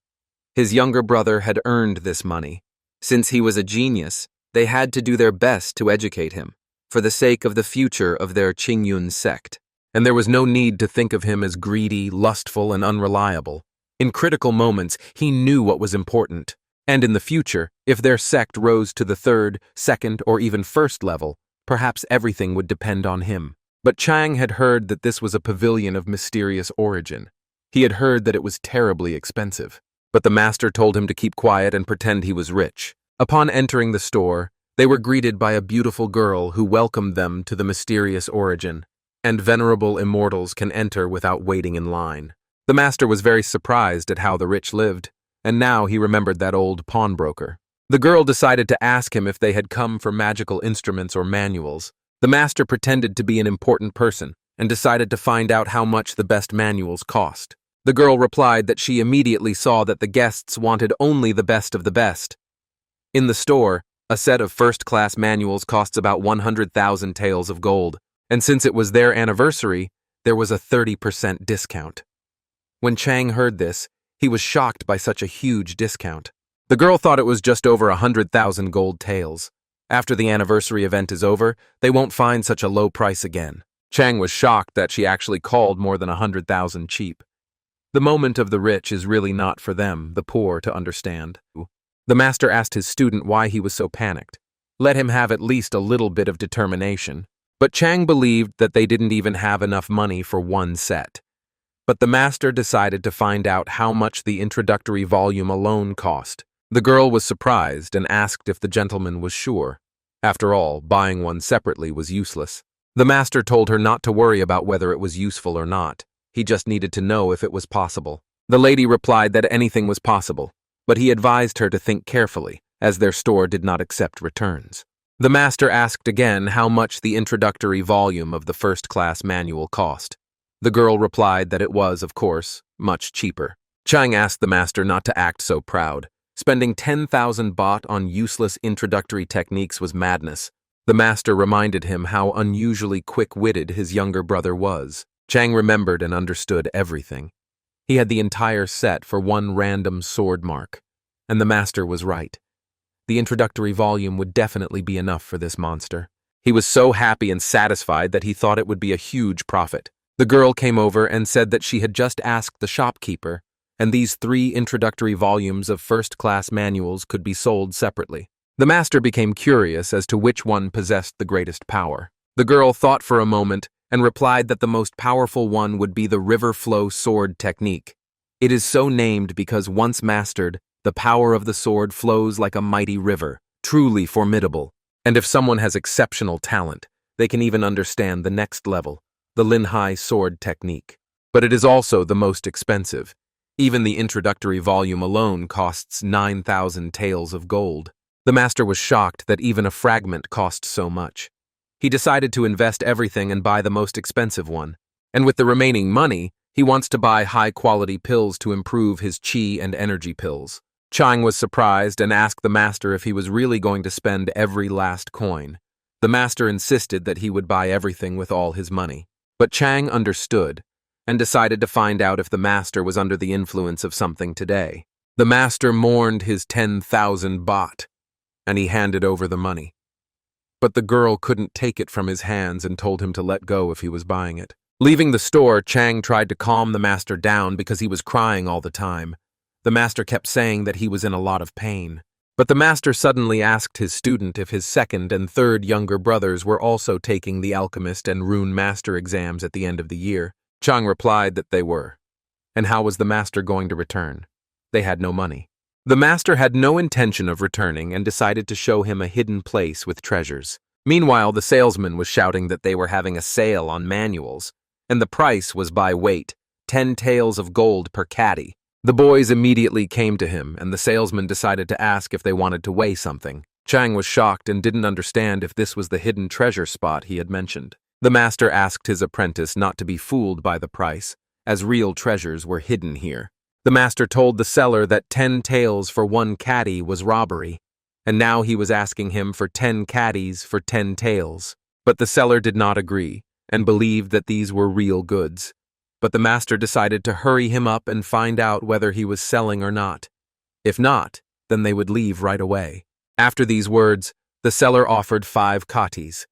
His younger brother had earned this money. Since he was a genius, they had to do their best to educate him, for the sake of the future of their Qingyun sect. And there was no need to think of him as greedy, lustful, and unreliable. In critical moments, he knew what was important. And in the future, if their sect rose to the third, second, or even first level, perhaps everything would depend on him. But Chang had heard that this was a pavilion of mysterious origin. He had heard that it was terribly expensive. But the master told him to keep quiet and pretend he was rich. Upon entering the store, they were greeted by a beautiful girl who welcomed them to the mysterious origin, and venerable immortals can enter without waiting in line. The master was very surprised at how the rich lived, and now he remembered that old pawnbroker. The girl decided to ask him if they had come for magical instruments or manuals. The master pretended to be an important person and decided to find out how much the best manuals cost. The girl replied that she immediately saw that the guests wanted only the best of the best. In the store, a set of first-class manuals costs about 100,000 taels of gold, and since it was their anniversary, there was a 30% discount. When Chang heard this, he was shocked by such a huge discount. The girl thought it was just over 100,000 gold taels. After the anniversary event is over, they won't find such a low price again. Chang was shocked that she actually called more than 100,000 cheap. The moment of the rich is really not for them, the poor, to understand. The master asked his student why he was so panicked. Let him have at least a little bit of determination. But Chang believed that they didn't even have enough money for one set. But the master decided to find out how much the introductory volume alone cost. The girl was surprised and asked if the gentleman was sure. After all, buying one separately was useless. The master told her not to worry about whether it was useful or not. He just needed to know if it was possible. The lady replied that anything was possible, but he advised her to think carefully, as their store did not accept returns. The master asked again how much the introductory volume of the first-class manual cost. The girl replied that it was, of course, much cheaper. Chang asked the master not to act so proud. Spending 10,000 baht on useless introductory techniques was madness. The master reminded him how unusually quick-witted his younger brother was. Chang remembered and understood everything. He had the entire set for one random sword mark. And the master was right. The introductory volume would definitely be enough for this monster. He was so happy and satisfied that he thought it would be a huge profit. The girl came over and said that she had just asked the shopkeeper, and these 3 introductory volumes of first-class manuals could be sold separately. The master became curious as to which one possessed the greatest power. The girl thought for a moment and replied that the most powerful one would be the river flow sword technique. It is so named because once mastered, the power of the sword flows like a mighty river, truly formidable. And if someone has exceptional talent, they can even understand the next level, the Linhai sword technique. But it is also the most expensive. Even the introductory volume alone costs 9,000 taels of gold. The master was shocked that even a fragment cost so much. He decided to invest everything and buy the most expensive one. And with the remaining money, he wants to buy high-quality pills to improve his chi and energy pills. Chang was surprised and asked the master if he was really going to spend every last coin. The master insisted that he would buy everything with all his money. But Chang understood and decided to find out if the master was under the influence of something today. The master mourned his 10,000 baht, and he handed over the money. But the girl couldn't take it from his hands and told him to let go if he was buying it. Leaving the store, Chang tried to calm the master down because he was crying all the time. The master kept saying that he was in a lot of pain. But the master suddenly asked his student if his second and third younger brothers were also taking the alchemist and rune master exams at the end of the year. Chang replied that they were. And how was the master going to return? They had no money. The master had no intention of returning and decided to show him a hidden place with treasures. Meanwhile, the salesman was shouting that they were having a sale on manuals, and the price was by weight, 10 taels of gold per caddy. The boys immediately came to him, and the salesman decided to ask if they wanted to weigh something. Chang was shocked and didn't understand if this was the hidden treasure spot he had mentioned. The master asked his apprentice not to be fooled by the price, as real treasures were hidden here. The master told the seller that 10 taels for 1 caddy was robbery, and now he was asking him for 10 caddies for 10 taels. But the seller did not agree, and believed that these were real goods. But the master decided to hurry him up and find out whether he was selling or not. If not, then they would leave right away. After these words, the seller offered 5 katis.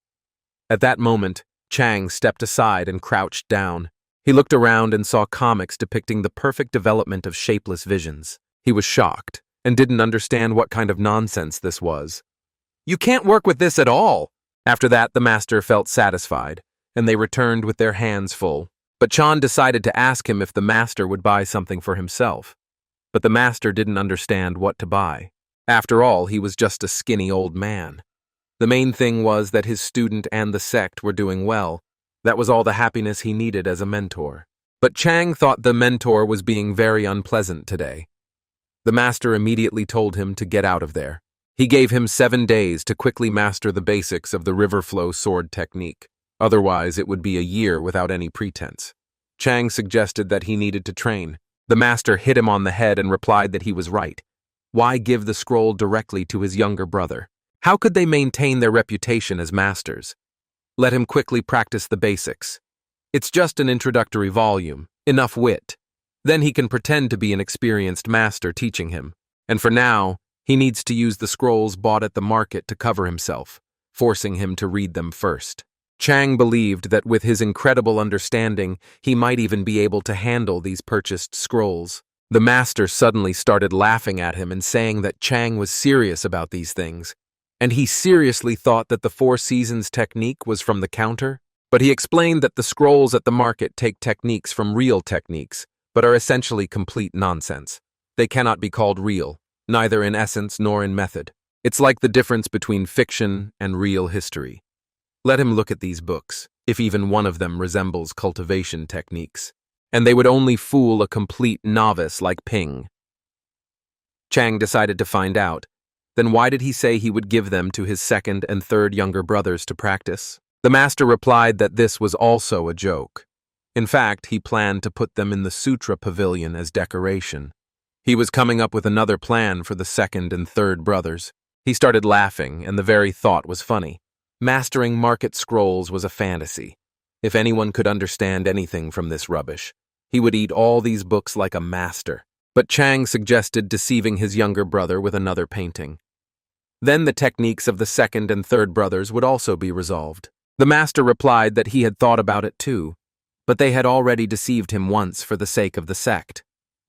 At that moment, Chang stepped aside and crouched down. He looked around and saw comics depicting the perfect development of shapeless visions. He was shocked and didn't understand what kind of nonsense this was. "You can't work with this at all." After that, the master felt satisfied, and they returned with their hands full. But Chan decided to ask him if the master would buy something for himself. But the master didn't understand what to buy. After all, he was just a skinny old man. The main thing was that his student and the sect were doing well. That was all the happiness he needed as a mentor. But Chang thought the mentor was being very unpleasant today. The master immediately told him to get out of there. He gave him 7 days to quickly master the basics of the river flow sword technique. Otherwise, it would be a year without any pretense. Chang suggested that he needed to train. The master hit him on the head and replied that he was right. Why give the scroll directly to his younger brother? How could they maintain their reputation as masters? Let him quickly practice the basics. It's just an introductory volume, enough wit. Then he can pretend to be an experienced master teaching him. And for now, he needs to use the scrolls bought at the market to cover himself, forcing him to read them first. Chang believed that with his incredible understanding, he might even be able to handle these purchased scrolls. The master suddenly started laughing at him and saying that Chang was serious about these things. And he seriously thought that the 4 seasons technique was from the counter. But he explained that the scrolls at the market take techniques from real techniques, but are essentially complete nonsense. They cannot be called real, neither in essence nor in method. It's like the difference between fiction and real history. Let him look at these books, if even one of them resembles cultivation techniques. And they would only fool a complete novice like Ping. Chang decided to find out. Then why did he say he would give them to his second and third younger brothers to practice? The master replied that this was also a joke. In fact, he planned to put them in the Sutra Pavilion as decoration. He was coming up with another plan for the second and third brothers. He started laughing, and the very thought was funny. Mastering market scrolls was a fantasy. If anyone could understand anything from this rubbish, he would eat all these books like a master. But Chang suggested deceiving his younger brother with another painting. Then the techniques of the second and third brothers would also be resolved. The master replied that he had thought about it too, but they had already deceived him once for the sake of the sect.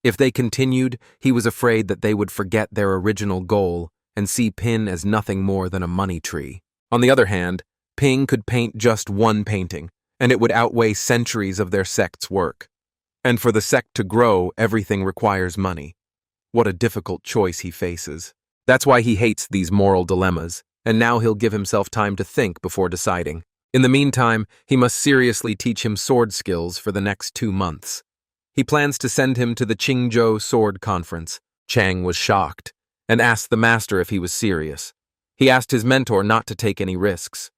If they continued, he was afraid that they would forget their original goal and see Pin as nothing more than a money tree. On the other hand, Ping could paint just one painting, and it would outweigh centuries of their sect's work. And for the sect to grow, everything requires money. What a difficult choice he faces. That's why he hates these moral dilemmas, and now he'll give himself time to think before deciding. In the meantime, he must seriously teach him sword skills for the next 2 months. He plans to send him to the Qingzhou Sword Conference. Chang was shocked and asked the master if he was serious. He asked his mentor not to take any risks.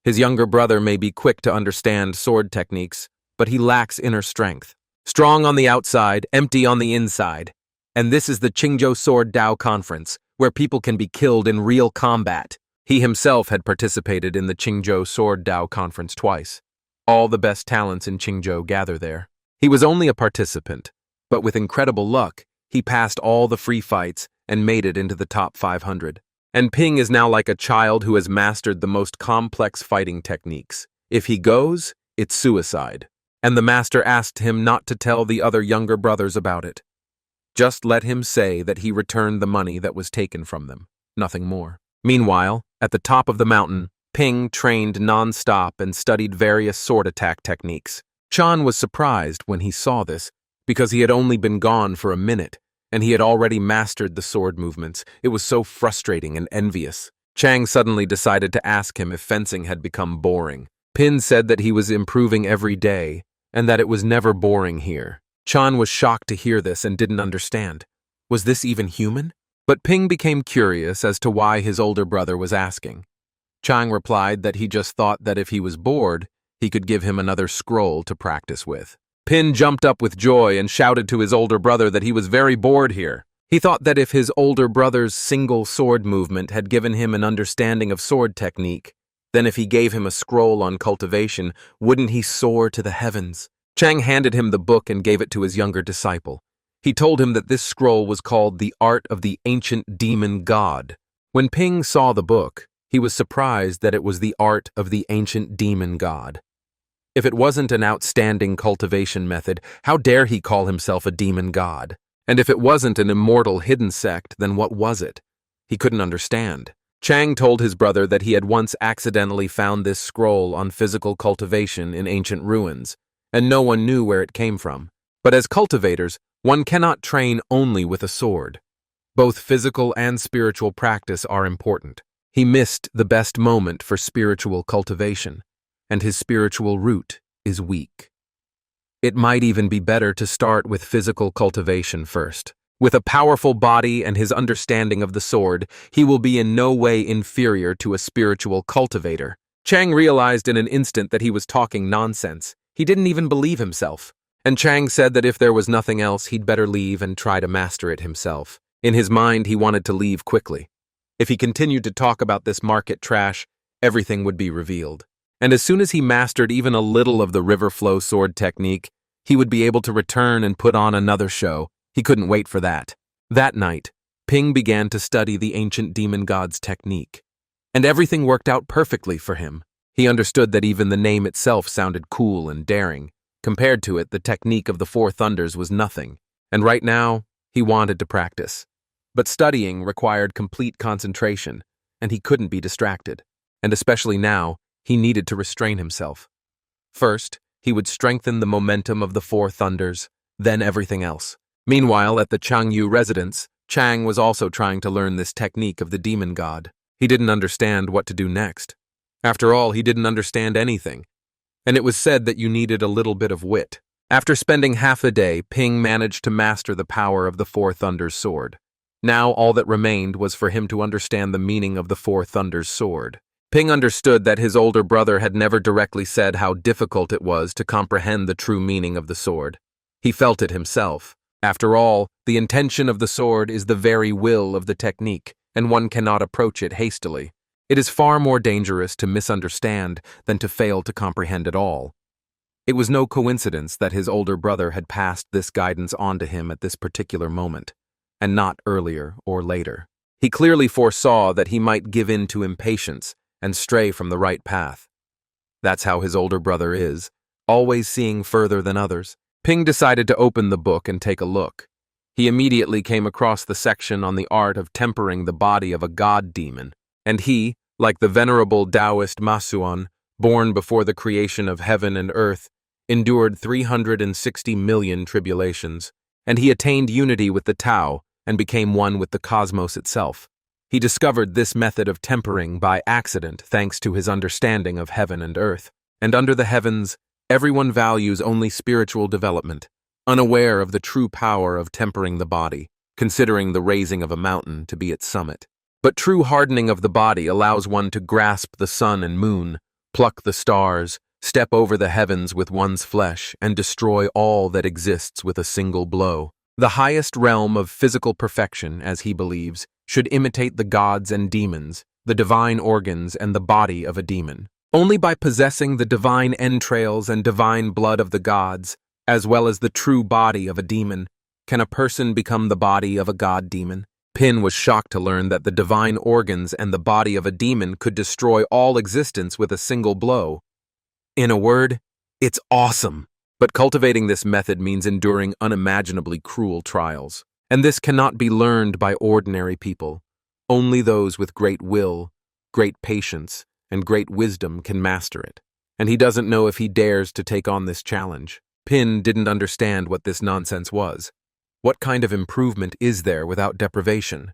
His younger brother may be quick to understand sword techniques, but he lacks inner strength. Strong on the outside, empty on the inside. And this is the Qingzhou Sword Dao Conference, where people can be killed in real combat. He himself had participated in the Qingzhou Sword Dao Conference twice. All the best talents in Qingzhou gather there. He was only a participant, but with incredible luck, he passed all the free fights and made it into the top 500. And Ping is now like a child who has mastered the most complex fighting techniques. If he goes, it's suicide. And the master asked him not to tell the other younger brothers about it. Just let him say that he returned the money that was taken from them, nothing more. Meanwhile, at the top of the mountain, Ping trained non-stop and studied various sword attack techniques. Chan was surprised when he saw this, because he had only been gone for a minute, and he had already mastered the sword movements. It was so frustrating and envious. Chang suddenly decided to ask him if fencing had become boring. Pin said that he was improving every day, and that it was never boring here. Chan was shocked to hear this and didn't understand. Was this even human? But Ping became curious as to why his older brother was asking. Chang replied that he just thought that if he was bored, he could give him another scroll to practice with. Pin jumped up with joy and shouted to his older brother that he was very bored here. He thought that if his older brother's single sword movement had given him an understanding of sword technique, then if he gave him a scroll on cultivation, wouldn't he soar to the heavens? Chang handed him the book and gave it to his younger disciple. He told him that this scroll was called The Art of the Ancient Demon God. When Ping saw the book, he was surprised that it was the Art of the Ancient Demon God. If it wasn't an outstanding cultivation method, how dare he call himself a demon god? And if it wasn't an immortal hidden sect, then what was it? He couldn't understand. Chang told his brother that he had once accidentally found this scroll on physical cultivation in ancient ruins, and no one knew where it came from. But as cultivators, one cannot train only with a sword. Both physical and spiritual practice are important. He missed the best moment for spiritual cultivation, and his spiritual root is weak. It might even be better to start with physical cultivation first. With a powerful body and his understanding of the sword, he will be in no way inferior to a spiritual cultivator. Chang realized in an instant that he was talking nonsense. He didn't even believe himself. And Chang said that if there was nothing else, he'd better leave and try to master it himself. In his mind, he wanted to leave quickly. If he continued to talk about this market trash, everything would be revealed. And as soon as he mastered even a little of the river flow sword technique, he would be able to return and put on another show. He couldn't wait for that. That night, Ping began to study the ancient demon god's technique. And everything worked out perfectly for him. He understood that even the name itself sounded cool and daring. Compared to it, the technique of the Four Thunders was nothing. And right now, he wanted to practice. But studying required complete concentration, and he couldn't be distracted. And especially now, he needed to restrain himself. First, he would strengthen the momentum of the Four Thunders, then everything else. Meanwhile, at the Changyu residence, Chang was also trying to learn this technique of the demon god. He didn't understand what to do next. After all, he didn't understand anything. And it was said that you needed a little bit of wit. After spending half a day, Ping managed to master the power of the Four Thunders sword. Now all that remained was for him to understand the meaning of the Four Thunders sword. Ping understood that his older brother had never directly said how difficult it was to comprehend the true meaning of the sword. He felt it himself. After all, the intention of the sword is the very will of the technique, and one cannot approach it hastily. It is far more dangerous to misunderstand than to fail to comprehend at all. It was no coincidence that his older brother had passed this guidance on to him at this particular moment, and not earlier or later. He clearly foresaw that he might give in to impatience and stray from the right path. That's how his older brother is, always seeing further than others. Ping decided to open the book and take a look. He immediately came across the section on the art of tempering the body of a god demon, and he, like the venerable Taoist Masuan, born before the creation of heaven and earth, endured 360 million tribulations, and he attained unity with the Tao and became one with the cosmos itself. He discovered this method of tempering by accident thanks to his understanding of heaven and earth. And under the heavens, everyone values only spiritual development, unaware of the true power of tempering the body, considering the raising of a mountain to be its summit. But true hardening of the body allows one to grasp the sun and moon, pluck the stars, step over the heavens with one's flesh, and destroy all that exists with a single blow. The highest realm of physical perfection, as he believes, should imitate the gods and demons, the divine organs and the body of a demon. Only by possessing the divine entrails and divine blood of the gods, as well as the true body of a demon, can a person become the body of a god-demon. Pin was shocked to learn that the divine organs and the body of a demon could destroy all existence with a single blow. In a word, it's awesome. But cultivating this method means enduring unimaginably cruel trials. And this cannot be learned by ordinary people. Only those with great will, great patience, and great wisdom can master it. And he doesn't know if he dares to take on this challenge. Pin didn't understand what this nonsense was. What kind of improvement is there without deprivation?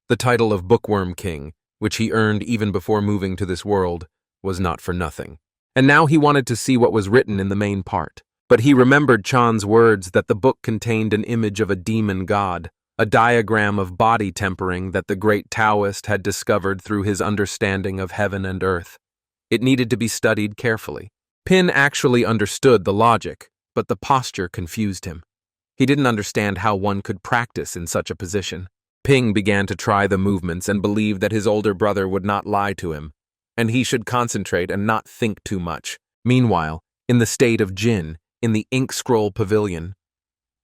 The title of Bookworm King, which he earned even before moving to this world, was not for nothing. And now he wanted to see what was written in the main part. But he remembered Chan's words that the book contained an image of a demon god, a diagram of body tempering that the great Taoist had discovered through his understanding of heaven and earth. It needed to be studied carefully. Pin actually understood the logic, but the posture confused him. He didn't understand how one could practice in such a position. Ping began to try the movements and believed that his older brother would not lie to him, and he should concentrate and not think too much. Meanwhile, in the state of Jin, in the ink scroll pavilion,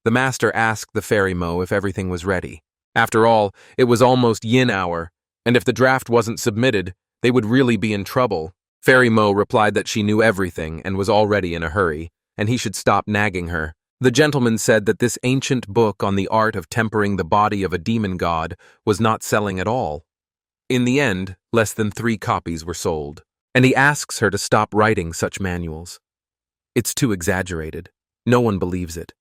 the master asked the fairy Mo if everything was ready. After all, it was almost yin hour, and if the draft wasn't submitted, they would really be in trouble. Fairy Mo replied that she knew everything and was already in a hurry, and he should stop nagging her. The gentleman said that this ancient book on the art of tempering the body of a demon god was not selling at all. In the end, less than 3 copies were sold, and he asks her to stop writing such manuals. It's too exaggerated. No one believes it.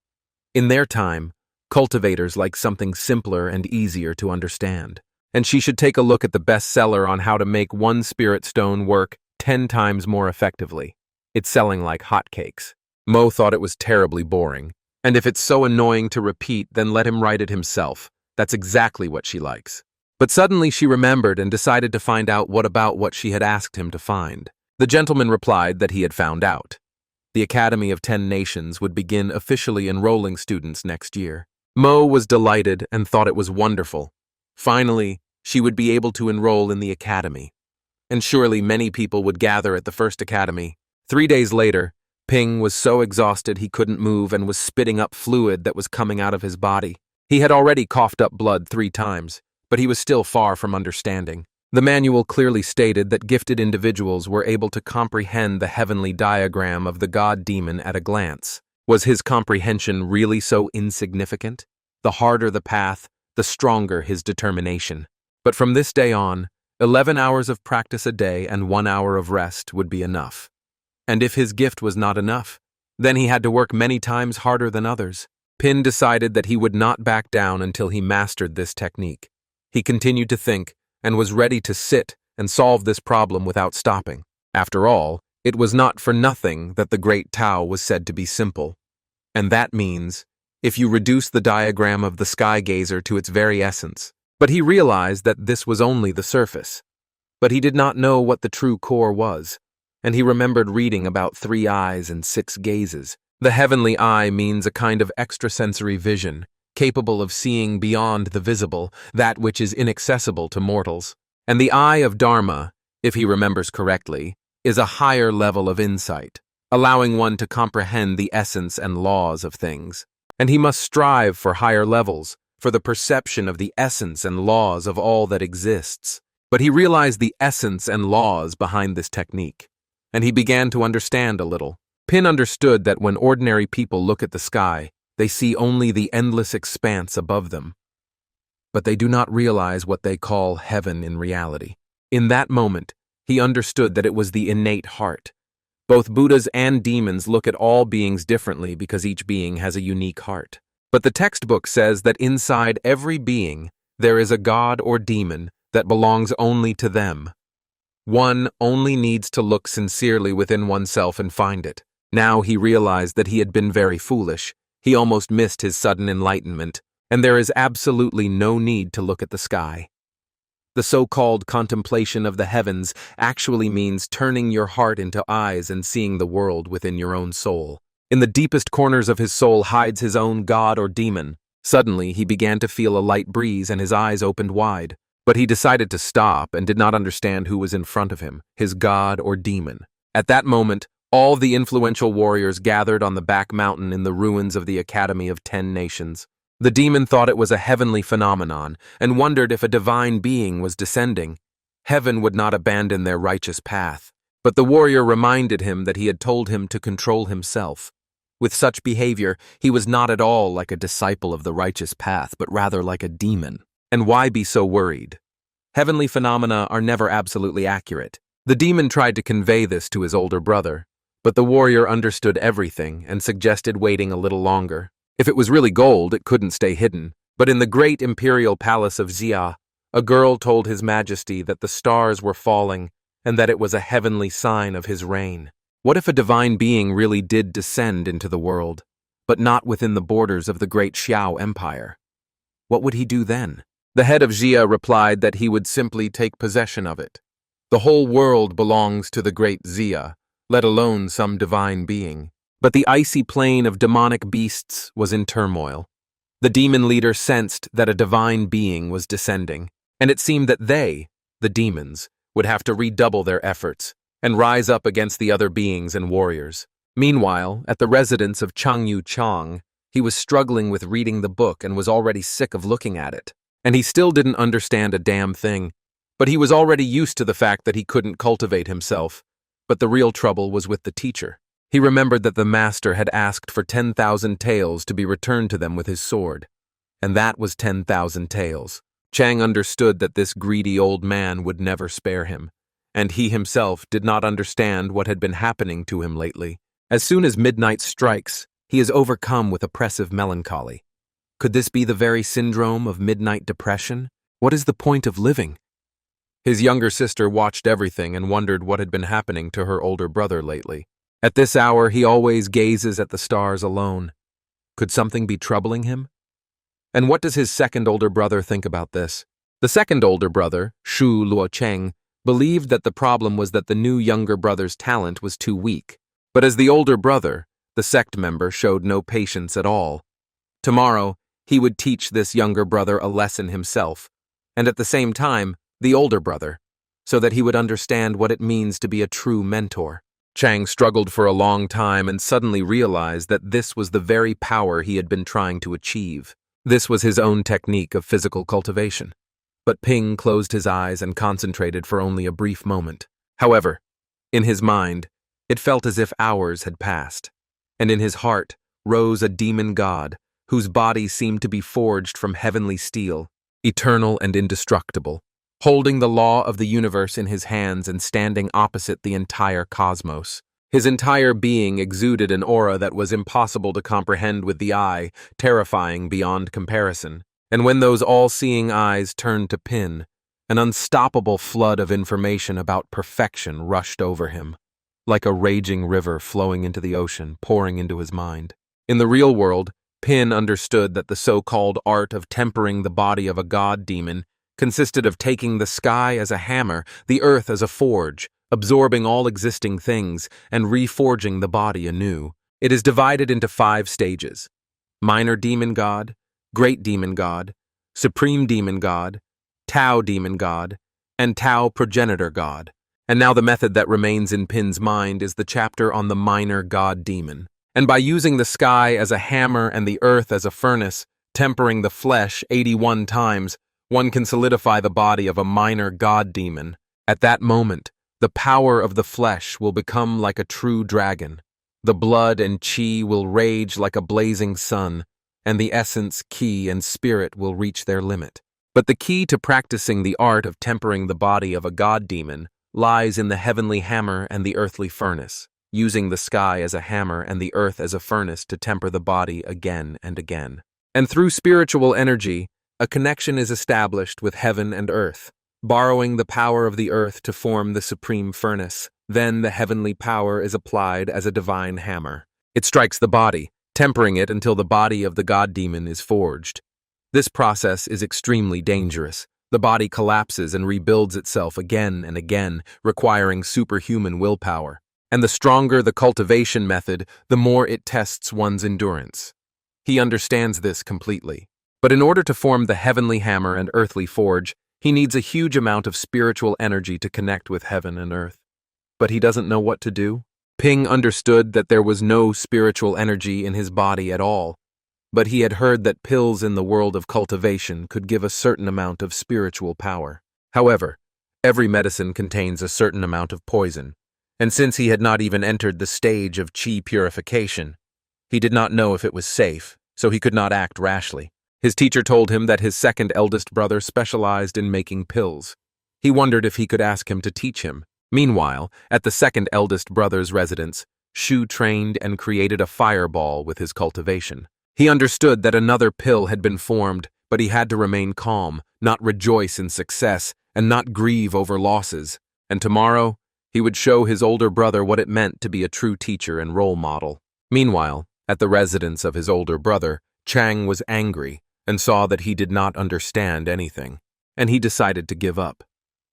In their time, cultivators like something simpler and easier to understand, and she should take a look at the bestseller on how to make one spirit stone work 10 times more effectively. It's selling like hotcakes. Mo thought it was terribly boring, and if it's so annoying to repeat, then let him write it himself. That's exactly what she likes. But suddenly she remembered and decided to find out what she had asked him to find. The gentleman replied that he had found out. The Academy of 10 Nations would begin officially enrolling students next year. Mo was delighted and thought it was wonderful. Finally, she would be able to enroll in the academy. And surely many people would gather at the first academy. 3 days later, Ping was so exhausted he couldn't move and was spitting up fluid that was coming out of his body. He had already coughed up blood 3 times, but he was still far from understanding. The manual clearly stated that gifted individuals were able to comprehend the heavenly diagram of the god-demon at a glance. Was his comprehension really so insignificant? The harder the path, the stronger his determination. But from this day on, 11 hours of practice a day and 1 hour of rest would be enough. And if his gift was not enough, then he had to work many times harder than others. Pin decided that he would not back down until he mastered this technique. He continued to think, and was ready to sit and solve this problem without stopping. After all, it was not for nothing that the great Tao was said to be simple. And that means, if you reduce the diagram of the sky gazer to its very essence. But he realized that this was only the surface. But he did not know what the true core was, and he remembered reading about 3 eyes and 6 gazes. The heavenly eye means a kind of extrasensory vision, capable of seeing beyond the visible, that which is inaccessible to mortals. And the eye of Dharma, if he remembers correctly, is a higher level of insight. allowing one to comprehend the essence and laws of things. And he must strive for higher levels, for the perception of the essence and laws of all that exists. But he realized the essence and laws behind this technique, and he began to understand a little. Pin understood that when ordinary people look at the sky, they see only the endless expanse above them. But they do not realize what they call heaven in reality. In that moment, he understood that it was the innate heart. Both Buddhas and demons look at all beings differently because each being has a unique heart. But the textbook says that inside every being, there is a god or demon that belongs only to them. One only needs to look sincerely within oneself and find it. Now he realized that he had been very foolish. He almost missed his sudden enlightenment, and there is absolutely no need to look at the sky. The so-called contemplation of the heavens actually means turning your heart into eyes and seeing the world within your own soul. In the deepest corners of his soul hides his own god or demon. Suddenly, he began to feel a light breeze and his eyes opened wide. But he decided to stop and did not understand who was in front of him, his god or demon. At that moment, all the influential warriors gathered on the back mountain in the ruins of the Academy of 10 Nations. The demon thought it was a heavenly phenomenon and wondered if a divine being was descending. Heaven would not abandon their righteous path. But the warrior reminded him that he had told him to control himself. With such behavior, he was not at all like a disciple of the righteous path, but rather like a demon. And why be so worried? Heavenly phenomena are never absolutely accurate. The demon tried to convey this to his older brother, but the warrior understood everything and suggested waiting a little longer. If it was really gold, it couldn't stay hidden. But in the great imperial palace of Xia, a girl told His Majesty that the stars were falling and that it was a heavenly sign of his reign. What if a divine being really did descend into the world, but not within the borders of the great Xiao Empire? What would he do then? The head of Xia replied that he would simply take possession of it. The whole world belongs to the great Xia, let alone some divine being. But the icy plain of demonic beasts was in turmoil. The demon leader sensed that a divine being was descending, and it seemed that they, the demons, would have to redouble their efforts and rise up against the other beings and warriors. Meanwhile, at the residence of Changyu Chang, he was struggling with reading the book and was already sick of looking at it. And he still didn't understand a damn thing. But he was already used to the fact that he couldn't cultivate himself. But the real trouble was with the teacher. He remembered that the master had asked for 10,000 taels to be returned to them with his sword. And that was 10,000 taels. Chang understood that this greedy old man would never spare him. And he himself did not understand what had been happening to him lately. As soon as midnight strikes, he is overcome with oppressive melancholy. Could this be the very syndrome of midnight depression? What is the point of living? His younger sister watched everything and wondered what had been happening to her older brother lately. At this hour, he always gazes at the stars alone. Could something be troubling him? And what does his second older brother think about this? The second older brother, Shu Luocheng, believed that the problem was that the new younger brother's talent was too weak. But as the older brother, the sect member showed no patience at all. Tomorrow, he would teach this younger brother a lesson himself, and at the same time, the older brother, so that he would understand what it means to be a true mentor. Chang struggled for a long time and suddenly realized that this was the very power he had been trying to achieve. This was his own technique of physical cultivation. But Ping closed his eyes and concentrated for only a brief moment. However, in his mind, it felt as if hours had passed, and in his heart rose a demon god whose body seemed to be forged from heavenly steel, eternal and indestructible, holding the law of the universe in his hands and standing opposite the entire cosmos. His entire being exuded an aura that was impossible to comprehend with the eye, terrifying beyond comparison. And when those all-seeing eyes turned to Pin, an unstoppable flood of information about perfection rushed over him, like a raging river flowing into the ocean, pouring into his mind. In the real world, Pin understood that the so-called art of tempering the body of a god demon consisted of taking the sky as a hammer, the earth as a forge, absorbing all existing things, and reforging the body anew. It is divided into 5 stages: minor demon god, great demon god, supreme demon god, Tao demon god, and Tao progenitor god. And now the method that remains in Pin's mind is the chapter on the minor god demon. And by using the sky as a hammer and the earth as a furnace, tempering the flesh 81 times, one can solidify the body of a minor god demon. At that moment, the power of the flesh will become like a true dragon. The blood and chi will rage like a blazing sun, and the essence, ki, and spirit will reach their limit. But the key to practicing the art of tempering the body of a god demon lies in the heavenly hammer and the earthly furnace, using the sky as a hammer and the earth as a furnace to temper the body again and again. And through spiritual energy, a connection is established with heaven and earth, borrowing the power of the earth to form the supreme furnace. Then the heavenly power is applied as a divine hammer. It strikes the body, tempering it until the body of the god demon is forged. This process is extremely dangerous. The body collapses and rebuilds itself again and again, requiring superhuman willpower. And the stronger the cultivation method, the more it tests one's endurance. He understands this completely. But in order to form the heavenly hammer and earthly forge, he needs a huge amount of spiritual energy to connect with heaven and earth. But he doesn't know what to do. Ping understood that there was no spiritual energy in his body at all, but he had heard that pills in the world of cultivation could give a certain amount of spiritual power. However, every medicine contains a certain amount of poison, and since he had not even entered the stage of chi purification, he did not know if it was safe, so he could not act rashly. His teacher told him that his second eldest brother specialized in making pills. He wondered if he could ask him to teach him. Meanwhile, at the second eldest brother's residence, Shu trained and created a fireball with his cultivation. He understood that another pill had been formed, but he had to remain calm, not rejoice in success, and not grieve over losses. And tomorrow, he would show his older brother what it meant to be a true teacher and role model. Meanwhile, at the residence of his older brother, Chang was angry and saw that he did not understand anything, and he decided to give up.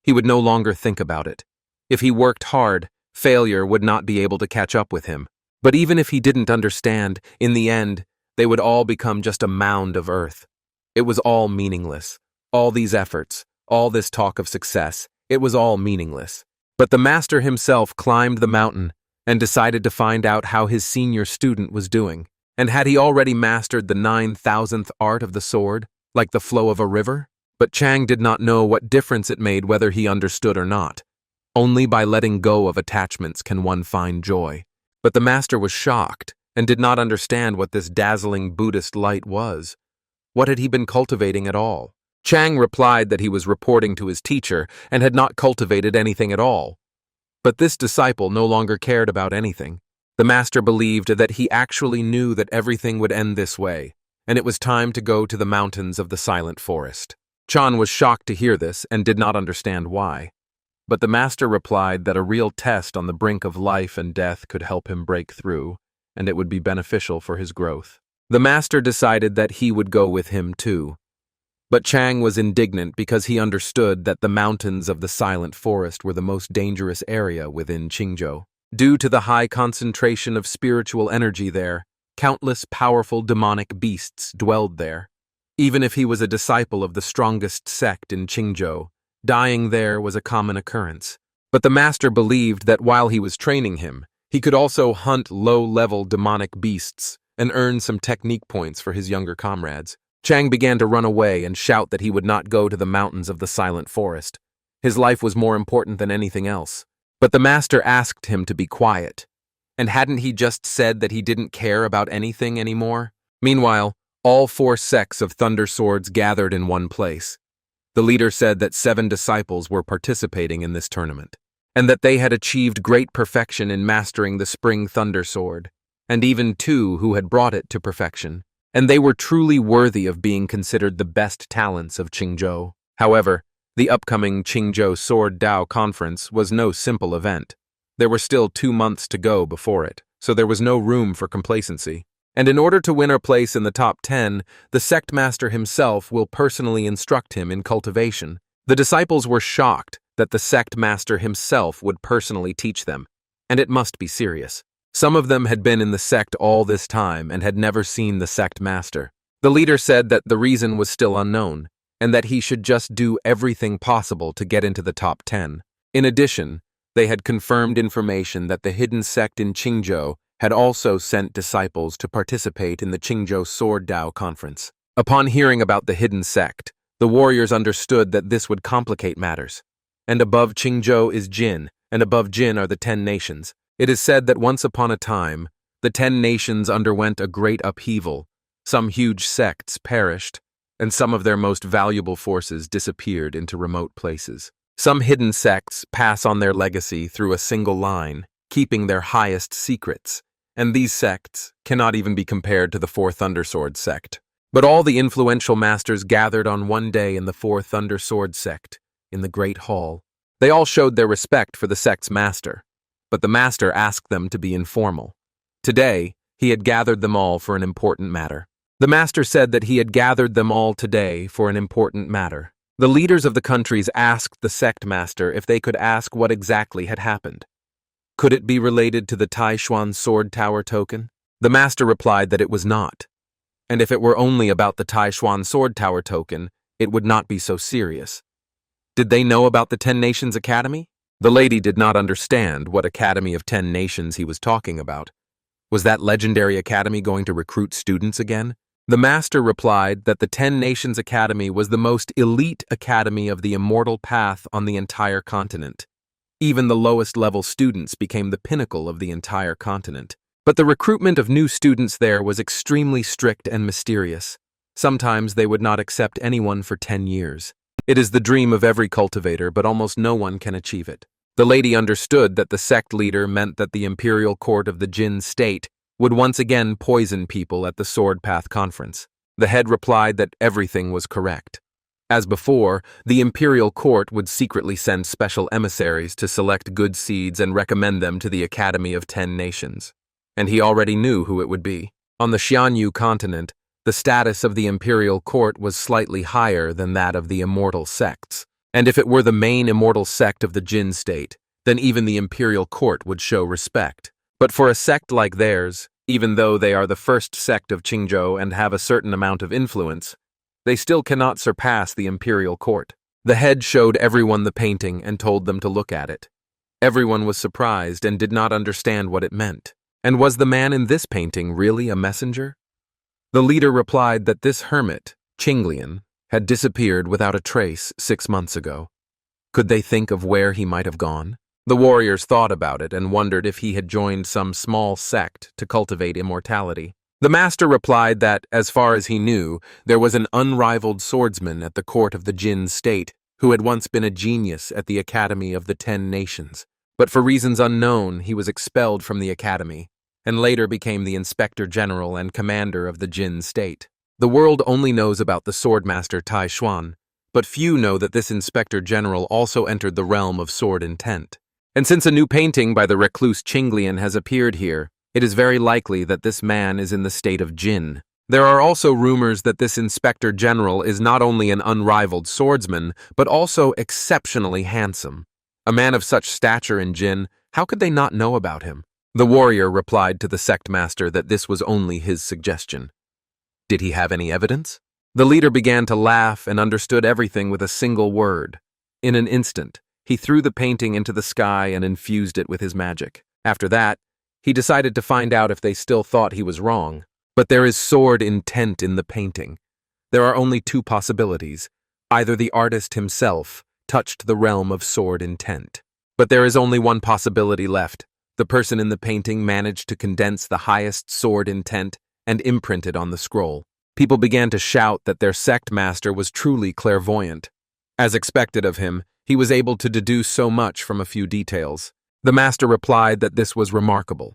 He would no longer think about it. If he worked hard, failure would not be able to catch up with him. But even if he didn't understand, in the end, they would all become just a mound of earth. It was all meaningless. All these efforts, all this talk of success, it was all meaningless. But the master himself climbed the mountain and decided to find out how his senior student was doing. And had he already mastered the 9,000th art of the sword, like the flow of a river? But Chang did not know what difference it made whether he understood or not. Only by letting go of attachments can one find joy. But the master was shocked and did not understand what this dazzling Buddhist light was. What had he been cultivating at all? Chang replied that he was reporting to his teacher and had not cultivated anything at all. But this disciple no longer cared about anything. The master believed that he actually knew that everything would end this way, and it was time to go to the mountains of the silent forest. Chan was shocked to hear this and did not understand why. But the master replied that a real test on the brink of life and death could help him break through, and it would be beneficial for his growth. The master decided that he would go with him too. But Chang was indignant because he understood that the mountains of the silent forest were the most dangerous area within Qingzhou. Due to the high concentration of spiritual energy there, countless powerful demonic beasts dwelled there. Even if he was a disciple of the strongest sect in Qingzhou, dying there was a common occurrence. But the master believed that while he was training him, he could also hunt low-level demonic beasts and earn some technique points for his younger comrades. Chang began to run away and shout that he would not go to the mountains of the silent forest. His life was more important than anything else. But the master asked him to be quiet. And hadn't he just said that he didn't care about anything anymore? Meanwhile, all 4 sects of Thunder Swords gathered in one place. The leader said that 7 disciples were participating in this tournament, and that they had achieved great perfection in mastering the Spring Thunder Sword, and even 2 who had brought it to perfection, and they were truly worthy of being considered the best talents of Qingzhou. However, the upcoming Qingzhou Sword Dao Conference was no simple event. There were still 2 months to go before it, so there was no room for complacency. And in order to win a place in the top 10, the sect master himself will personally instruct him in cultivation. The disciples were shocked that the sect master himself would personally teach them, and it must be serious. Some of them had been in the sect all this time and had never seen the sect master. The leader said that the reason was still unknown, and that he should just do everything possible to get into the top 10. In addition, They had confirmed information that the hidden sect in Qingzhou had also sent disciples to participate in the Qingzhou Sword Dao conference. Upon hearing about the hidden sect, the warriors understood that this would complicate matters. And above Qingzhou is Jin, and above Jin are the 10 nations. It is said that once upon a time, the 10 nations underwent a great upheaval. Some huge sects perished, and some of their most valuable forces disappeared into remote places. Some hidden sects pass on their legacy through a single line, keeping their highest secrets, and these sects cannot even be compared to the Four Thundersword sect. But all the influential masters gathered on one day in the Four Thundersword sect, in the Great Hall. They all showed their respect for the sect's master, but the master asked them to be informal. Today, he had gathered them all for an important matter. The master said that he had gathered them all today for an important matter. The leaders of the countries asked the sect master if they could ask what exactly had happened. Could it be related to the Taishuan Sword Tower token? The master replied that it was not. And if it were only about the Taishuan Sword Tower token, it would not be so serious. Did they know about the 10 Nations Academy? The lady did not understand what Academy of 10 Nations he was talking about. Was that legendary academy going to recruit students again? The master replied that the 10 Nations Academy was the most elite academy of the immortal path on the entire continent. Even the lowest level students became the pinnacle of the entire continent. But the recruitment of new students there was extremely strict and mysterious. Sometimes they would not accept anyone for 10 years. It is the dream of every cultivator, but almost no one can achieve it. The lady understood that the sect leader meant that the imperial court of the Jin state would once again poison people at the Sword Path conference. The head replied that everything was correct. As before, the imperial court would secretly send special emissaries to select good seeds and recommend them to the Academy of 10 Nations. And he already knew who it would be. On the Xianyu continent, the status of the imperial court was slightly higher than that of the immortal sects. And if it were the main immortal sect of the Jin state, then even the imperial court would show respect. But for a sect like theirs, even though they are the first sect of Qingzhou and have a certain amount of influence, they still cannot surpass the imperial court. The head showed everyone the painting and told them to look at it. Everyone was surprised and did not understand what it meant. And was the man in this painting really a messenger? The leader replied that this hermit, Qinglian, had disappeared without a trace 6 months ago. Could they think of where he might have gone? The warriors thought about it and wondered if he had joined some small sect to cultivate immortality. The master replied that, as far as he knew, there was an unrivaled swordsman at the court of the Jin state who had once been a genius at the Academy of the 10 Nations. But for reasons unknown, he was expelled from the academy, and later became the Inspector General and Commander of the Jin state. The world only knows about the swordmaster Tai Xuan, but few know that this Inspector General also entered the realm of sword intent. And since a new painting by the recluse Qinglian has appeared here, it is very likely that this man is in the state of Jin. There are also rumors that this Inspector General is not only an unrivaled swordsman, but also exceptionally handsome. A man of such stature in Jin, how could they not know about him? The warrior replied to the sect master that this was only his suggestion. Did he have any evidence? The leader began to laugh and understood everything with a single word. In an instant, he threw the painting into the sky and infused it with his magic. After that, he decided to find out if they still thought he was wrong. But there is sword intent in the painting. There are only 2 possibilities. Either the artist himself touched the realm of sword intent. But there is only one possibility left. The person in the painting managed to condense the highest sword intent and imprint it on the scroll. People began to shout that their sect master was truly clairvoyant. As expected of him, he was able to deduce so much from a few details. The master replied that this was remarkable.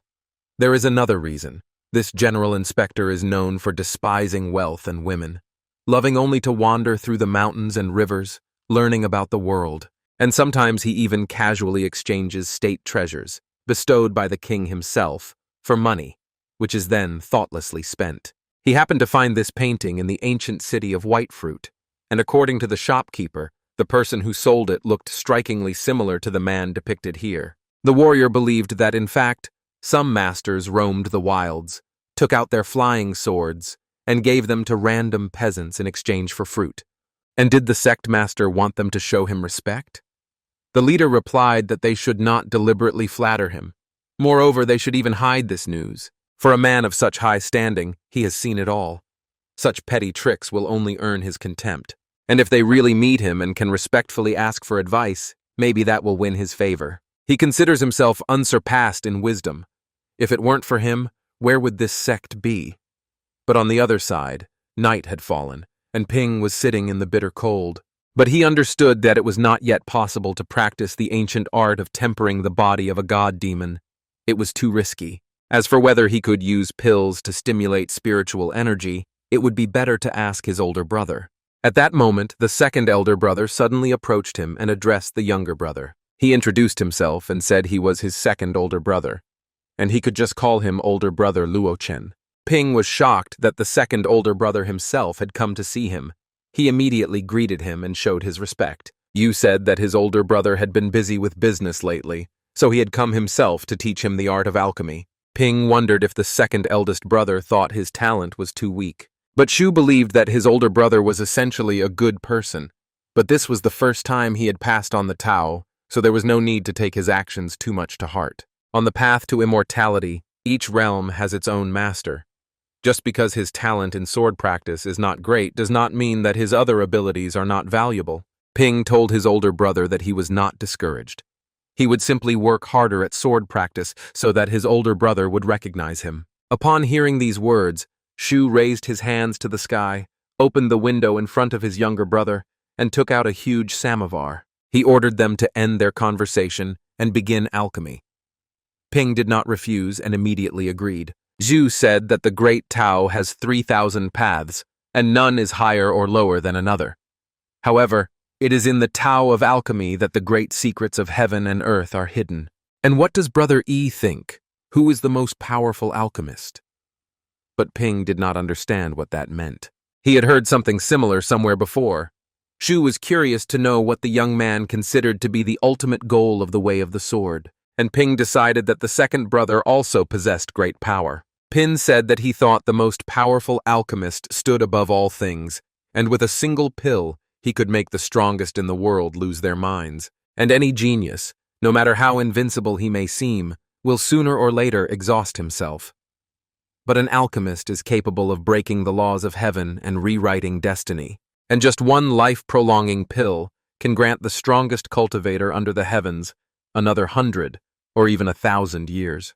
There is another reason. This general inspector is known for despising wealth and women, loving only to wander through the mountains and rivers, learning about the world, and sometimes he even casually exchanges state treasures, bestowed by the king himself, for money, which is then thoughtlessly spent. He happened to find this painting in the ancient city of Whitefruit, and according to the shopkeeper, the person who sold it looked strikingly similar to the man depicted here. The warrior believed that, in fact, some masters roamed the wilds, took out their flying swords, and gave them to random peasants in exchange for fruit. And did the sect master want them to show him respect? The leader replied that they should not deliberately flatter him. Moreover, they should even hide this news. For a man of such high standing, he has seen it all. Such petty tricks will only earn his contempt. And if they really meet him and can respectfully ask for advice, maybe that will win his favor. He considers himself unsurpassed in wisdom. If it weren't for him, where would this sect be? But on the other side, night had fallen, and Ping was sitting in the bitter cold. But he understood that it was not yet possible to practice the ancient art of tempering the body of a god demon. It was too risky. As for whether he could use pills to stimulate spiritual energy, it would be better to ask his older brother. At that moment, the second elder brother suddenly approached him and addressed the younger brother. He introduced himself and said he was his second older brother, and he could just call him older brother Luochen. Ping was shocked that the second older brother himself had come to see him. He immediately greeted him and showed his respect. Yu said that his older brother had been busy with business lately, so he had come himself to teach him the art of alchemy. Ping wondered if the second eldest brother thought his talent was too weak. But Shu believed that his older brother was essentially a good person. But this was the first time he had passed on the Tao, so there was no need to take his actions too much to heart. On the path to immortality, each realm has its own master. Just because his talent in sword practice is not great does not mean that his other abilities are not valuable. Ping told his older brother that he was not discouraged. He would simply work harder at sword practice so that his older brother would recognize him. Upon hearing these words, Shu raised his hands to the sky, opened the window in front of his younger brother, and took out a huge samovar. He ordered them to end their conversation and begin alchemy. Ping did not refuse and immediately agreed. Zhu said that the great Tao has 3,000 paths, and none is higher or lower than another. However, it is in the Tao of alchemy that the great secrets of heaven and earth are hidden. And what does Brother Yi think? Who is the most powerful alchemist? But Ping did not understand what that meant. He had heard something similar somewhere before. Shu was curious to know what the young man considered to be the ultimate goal of the way of the sword, and Ping decided that the second brother also possessed great power. Pin said that he thought the most powerful alchemist stood above all things, and with a single pill, he could make the strongest in the world lose their minds. And any genius, no matter how invincible he may seem, will sooner or later exhaust himself. But an alchemist is capable of breaking the laws of heaven and rewriting destiny, and just one life-prolonging pill can grant the strongest cultivator under the heavens another 100 or even 1,000 years.